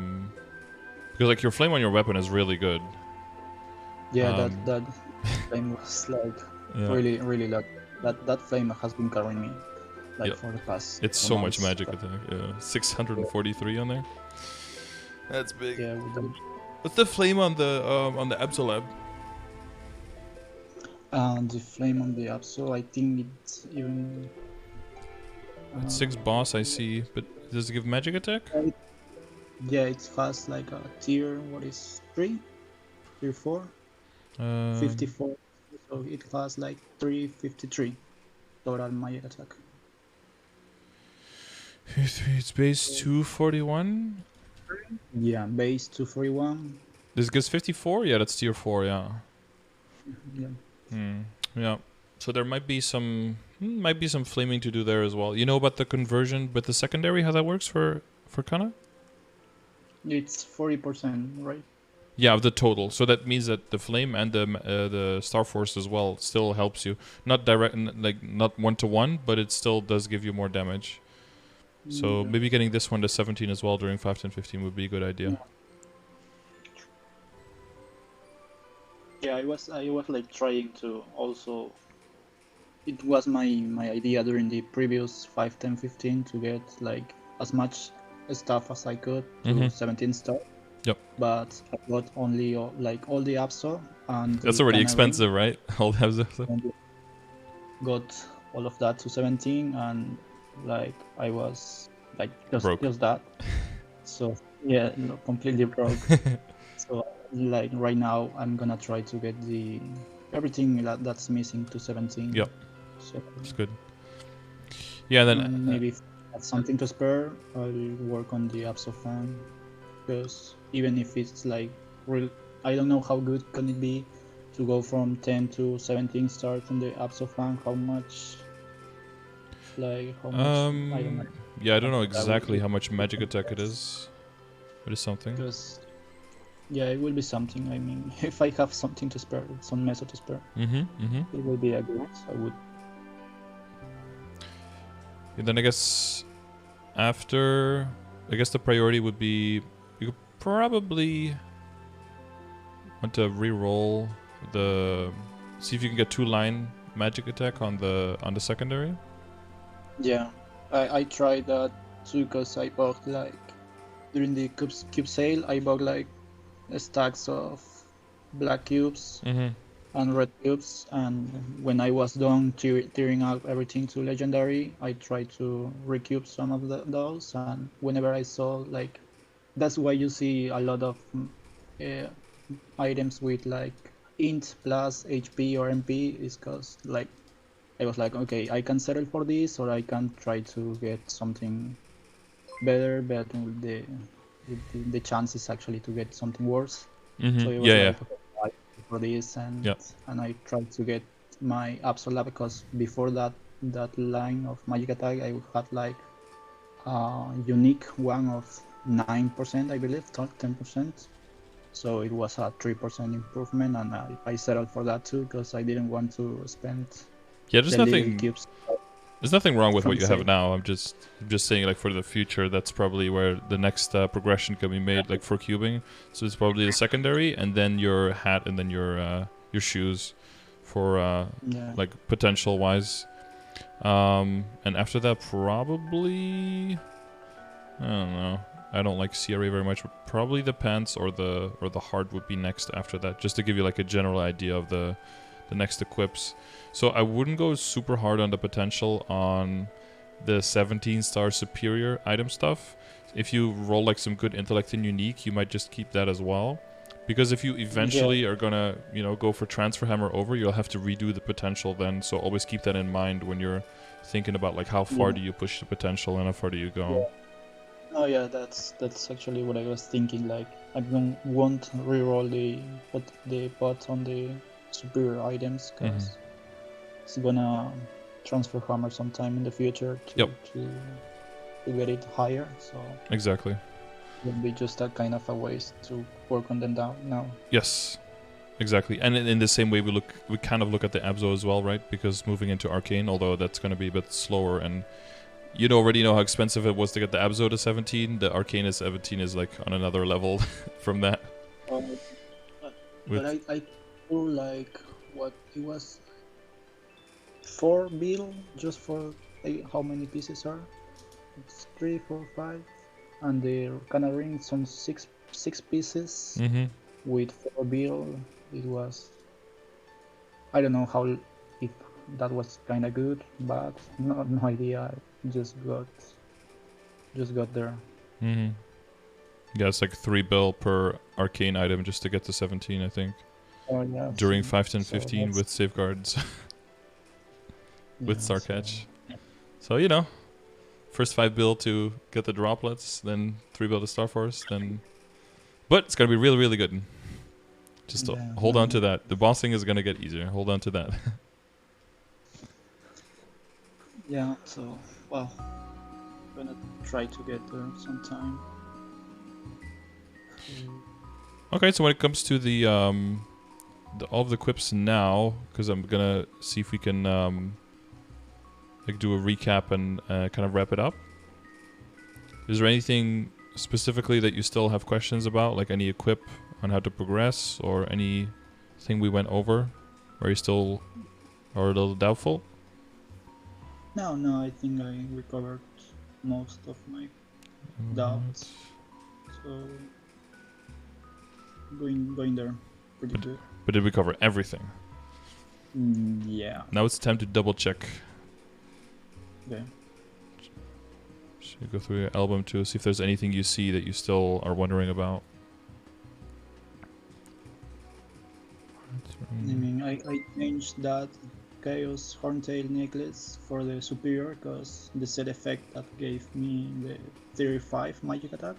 Speaker 1: because, like, your flame on your weapon is really good.
Speaker 2: Yeah, that flame was, like, really, really, like, that flame has been carrying me. Like for the past.
Speaker 1: It's so much magic attack. 643 on there. That's big.
Speaker 2: Yeah.
Speaker 1: What's the flame on the Absolab?
Speaker 2: And the flame on the app, so I think it's even.
Speaker 1: It's 6 boss, I see, but does it give magic attack?
Speaker 2: Yeah, it has like a tier. What is 3? Tier 4? 54. So it has like 353 total magic attack.
Speaker 1: It's base 241.
Speaker 2: Yeah, base 241.
Speaker 1: This gives 54. Yeah, that's tier 4. Yeah.
Speaker 2: Yeah.
Speaker 1: Yeah. So there might be some flaming to do there as well. You know about the conversion with the secondary, how that works for Kanna?
Speaker 2: It's 40%, right?
Speaker 1: Yeah, of the total. So that means that the flame and the Star Force as well still helps you. Not direct, like not 1-to-1, but it still does give you more damage. So maybe getting this one to 17 as well during 5, 10, 15 would be a good idea.
Speaker 2: Yeah, I was like trying to also. It was my idea during the previous 5, 10, 15 to get like as much stuff as I could to 17 star.
Speaker 1: Yep.
Speaker 2: But I got only like all the App Store and
Speaker 1: that's already expensive, right? All the App Store.
Speaker 2: Got all of that to 17, and like I was like just that. So yeah, completely broke. So like right now I'm gonna try to get everything that's missing to 17.
Speaker 1: Yep.
Speaker 2: So
Speaker 1: that's good. Yeah, then
Speaker 2: maybe if I have something to spare, I'll work on the Apps of Fan, because even if it's like real, I don't know how good can it be to go from 10 to 17 stars on the Apps of Fan. How much? I don't know.
Speaker 1: Yeah, I don't know exactly how much magic attack it is. It is something.
Speaker 2: Because yeah, it will be something. I mean, if I have something to spare, some method to spare, it will be a good. I would.
Speaker 1: And then I guess after, the priority would be you could probably want to re-roll see if you can get 2-line magic attack on the secondary.
Speaker 2: Yeah, I tried that too, because I bought like during the cube sale, I bought like stacks of black cubes and red cubes, and when I was done tearing up everything to legendary, I tried to recube some of those, and whenever I saw like, that's why you see a lot of items with like int plus HP or MP, is because like I was like, okay, I can settle for this, or I can try to get something better, but the chances actually to get something worse. So it was like, okay, I for this, and I tried to get my Absolute, because before that line of magic attack, I had like a unique one of 9%, I believe, 10%. So it was a 3% improvement, and I settled for that too, because I didn't want to spend.
Speaker 1: Yeah, there's nothing wrong with what you have now. I'm just saying, like, for the future, that's probably where the next progression can be made, like for cubing. So it's probably the secondary, and then your hat, and then your shoes for like potential wise. And after that, probably I don't know. I don't like CRA very much. Probably the pants or the heart would be next after that, just to give you like a general idea of the next equips. So I wouldn't go super hard on the potential on the 17-star superior item stuff. If you roll like some good intellect and unique, you might just keep that as well. Because if you eventually are gonna, go for transfer hammer over, you'll have to redo the potential then. So always keep that in mind when you're thinking about like how far do you push the potential and how far do you go.
Speaker 2: Oh yeah, that's actually what I was thinking. Like, I won't reroll the pot on the superior items, because it's gonna transfer hammer sometime in the future to get it higher. So
Speaker 1: exactly,
Speaker 2: it would be just a kind of a waste to work on them down now.
Speaker 1: Yes, exactly. And in the same way, we kind of look at the Abzo as well, right? Because moving into Arcane, although that's going to be a bit slower, and you already know how expensive it was to get the Abzo to 17. The Arcane is 17 is like on another level from that.
Speaker 2: But I feel like what it was 4 bill just for how many pieces are? It's 3, 4, 5, and the Kanna ring some 6 pieces with 4 bill. It was I don't know how if that was kind of good, but no idea. I just got there.
Speaker 1: Mm-hmm. Yeah, it's like 3 bill per arcane item just to get to 17, I think.
Speaker 2: Oh yeah.
Speaker 1: During
Speaker 2: so,
Speaker 1: 5, 10,
Speaker 2: so
Speaker 1: 15
Speaker 2: that's-
Speaker 1: with safeguards. With
Speaker 2: yeah,
Speaker 1: Star Catch. So, you know, first 5 bill to get the droplets, then 3 bill to Star Force, then... But it's going to be really, really good. Just hold on to that. The bossing is going to get easier. Hold on to that.
Speaker 2: Yeah, so, well, I'm gonna try to get there sometime.
Speaker 1: Okay, so when it comes to the all of the quips now, because I'm gonna see if we can like do a recap and kind of wrap it up. Is there anything specifically that you still have questions about, like any equip on how to progress, or anything we went over, or you still are a little doubtful?
Speaker 2: No, I think I recovered most of my doubts. So going there pretty good.
Speaker 1: But did we cover everything?
Speaker 2: Yeah.
Speaker 1: Now it's time to double check.
Speaker 2: Okay.
Speaker 1: Should we go through your album to see if there's anything you see that you still are wondering about?
Speaker 2: I mean, I changed that Chaos Horntail necklace for the superior because the set effect that gave me the 35 magic attack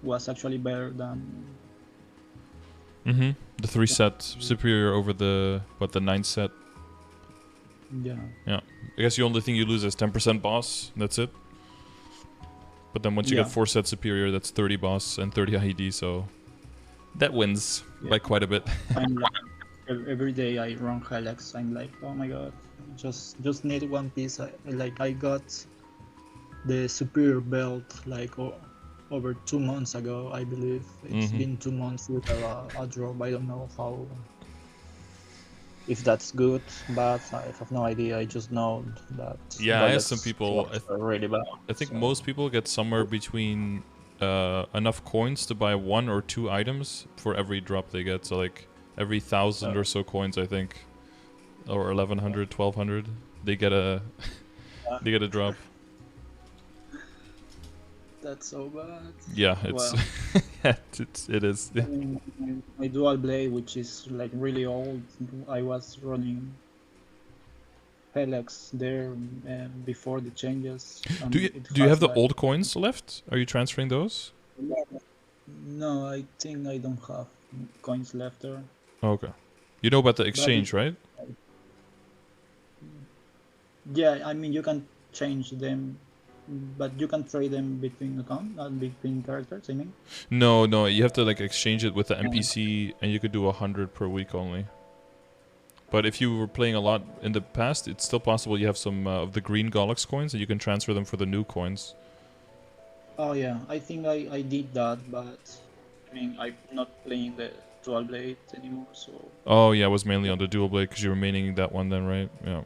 Speaker 2: was actually better than...
Speaker 1: Mm-hmm. The 3 set superior over the, the 9 set.
Speaker 2: Yeah.
Speaker 1: Yeah. I guess the only thing you lose is 10% boss. That's it. But then once you get 4 set superior, that's 30 boss and 30 IED, so that wins by quite a bit.
Speaker 2: I'm like, every day I run Helix, I'm like, oh my god, just need one piece. I got the superior belt like over 2 months ago, I believe. It's been 2 months without a drop. I don't know how, if that's good, but I have no idea. I just know that.
Speaker 1: Yeah, I asked some people.
Speaker 2: Really bad.
Speaker 1: I think most people get somewhere between enough coins to buy 1 or 2 items for every drop they get. So like every 1,000 or so coins, I think, or 1,100, 1,200, they get a they get a drop.
Speaker 2: That's so bad.
Speaker 1: Yeah, it's well, it is. Yeah.
Speaker 2: My dual blade, which is like really old, I was running Helix there before the changes.
Speaker 1: Do you have the old coins left? Are you transferring those?
Speaker 2: No, I think I don't have coins left there.
Speaker 1: Okay. You know about the exchange, right?
Speaker 2: Yeah, I mean you can change them, but you can trade them between accounts, not between characters, I mean?
Speaker 1: No, you have to like exchange it with the NPC, and you could do 100 per week only. But if you were playing a lot in the past, it's still possible you have some of the green Gollux coins, and you can transfer them for the new coins.
Speaker 2: Oh yeah, I think I did that, but I mean I'm not playing the dual blade anymore, so...
Speaker 1: Oh yeah, it was mainly on the dual blade because you were maining that one then, right? Yeah.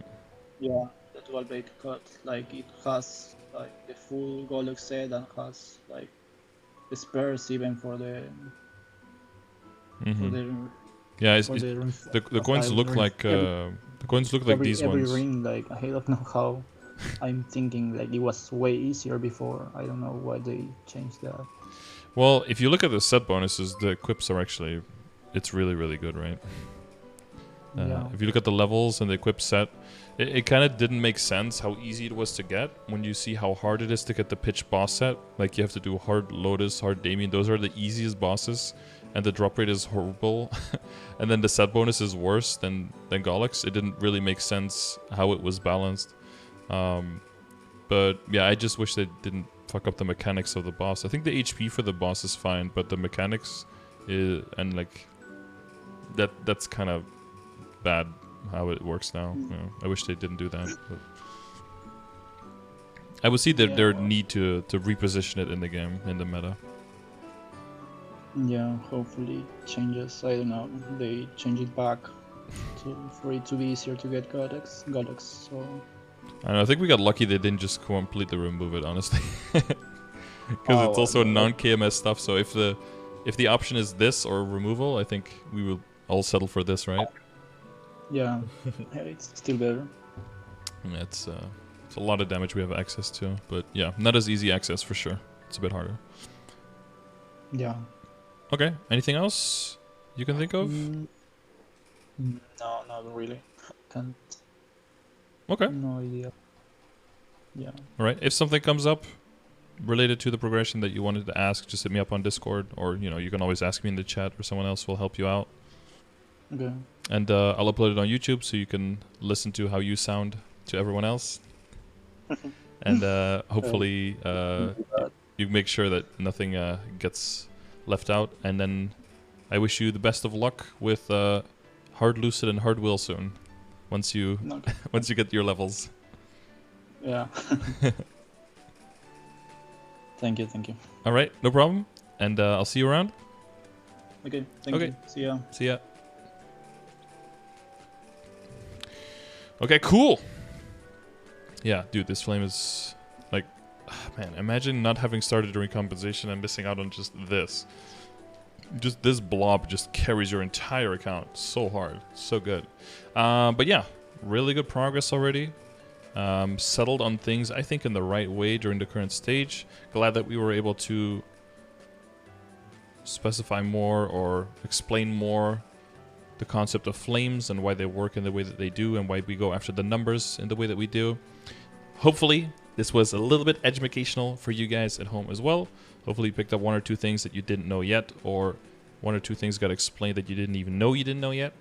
Speaker 2: Yeah, the dual blade cut, like it has like the full Gollux set and has like the spares even for the... For the
Speaker 1: yeah, the coins look like the coins look like these
Speaker 2: every
Speaker 1: ones.
Speaker 2: ring, like I don't know how. I'm thinking like it was way easier before. I don't know why they changed that.
Speaker 1: Well, if you look at the set bonuses, the equips are actually, it's really, really good, right?
Speaker 2: Yeah.
Speaker 1: If you look at the levels and the equip set, it kind of didn't make sense how easy it was to get when you see how hard it is to get the pitch boss set. Like you have to do hard Lotus, hard Damien. Those are the easiest bosses, and the drop rate is horrible. And then the set bonus is worse than Gollux. It didn't really make sense how it was balanced. But yeah, I just wish they didn't fuck up the mechanics of the boss. I think the HP for the boss is fine, but the mechanics is, and like that's kind of bad how it works now. You know, I wish they didn't do that. But I would see their need to reposition it in the game, in the meta.
Speaker 2: Yeah, hopefully it changes. I don't know. They change it back for it to be easier to get Gollux. So.
Speaker 1: I don't know, I think we got lucky they didn't just completely remove it, honestly. Because it's also non-KMS stuff, so if the option is this or removal, I think we will all settle for this, right?
Speaker 2: Yeah, it's still better.
Speaker 1: Yeah, it's a lot of damage we have access to, but yeah, not as easy access for sure. It's a bit harder.
Speaker 2: Yeah.
Speaker 1: Okay, anything else you can think of?
Speaker 2: No, not really. Can't.
Speaker 1: Okay.
Speaker 2: No idea. Yeah.
Speaker 1: All right. If something comes up related to the progression that you wanted to ask, just hit me up on Discord, or you can always ask me in the chat, or someone else will help you out.
Speaker 2: Okay.
Speaker 1: And I'll upload it on YouTube so you can listen to how you sound to everyone else. And hopefully you make sure that nothing gets left out. And then I wish you the best of luck with Hard Lucid and Hard Will soon. Once you once you get your levels.
Speaker 2: Yeah. Thank you.
Speaker 1: All right, no problem. And I'll see you around.
Speaker 2: Okay, thank you. See ya.
Speaker 1: See ya. Okay, cool. Yeah, dude, this flame is like, man, imagine not having started during compensation and missing out on just this. Just this blob just carries your entire account so hard. So good. But yeah, really good progress already. Settled on things, I think, in the right way during the current stage. Glad that we were able to specify more or explain more the concept of flames and why they work in the way that they do and why we go after the numbers in the way that we do. Hopefully, this was a little bit educational for you guys at home as well. Hopefully you picked up one or two things that you didn't know yet, or one or two things got explained that you didn't even know you didn't know yet.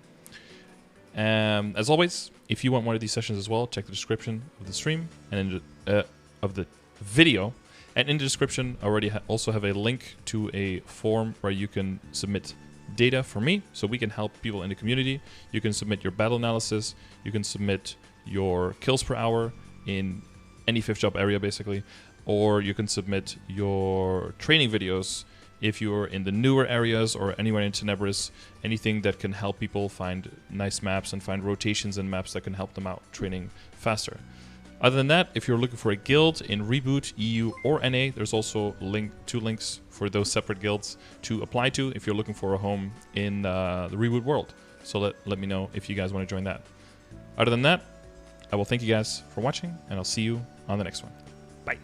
Speaker 1: As always, if you want one of these sessions as well, check the description of the stream and of the video. And in the description, I already also have a link to a form where you can submit data for me, so we can help people in the community. You can submit your battle analysis. You can submit your kills per hour in any 5th job area, basically. Or you can submit your training videos if you're in the newer areas or anywhere in Tenebris, anything that can help people find nice maps and find rotations in maps that can help them out training faster. Other than that, if you're looking for a guild in Reboot, EU, or NA, there's also two links for those separate guilds to apply to if you're looking for a home in the Reboot world. So let me know if you guys want to join that. Other than that, I will thank you guys for watching, and I'll see you on the next one. Bye.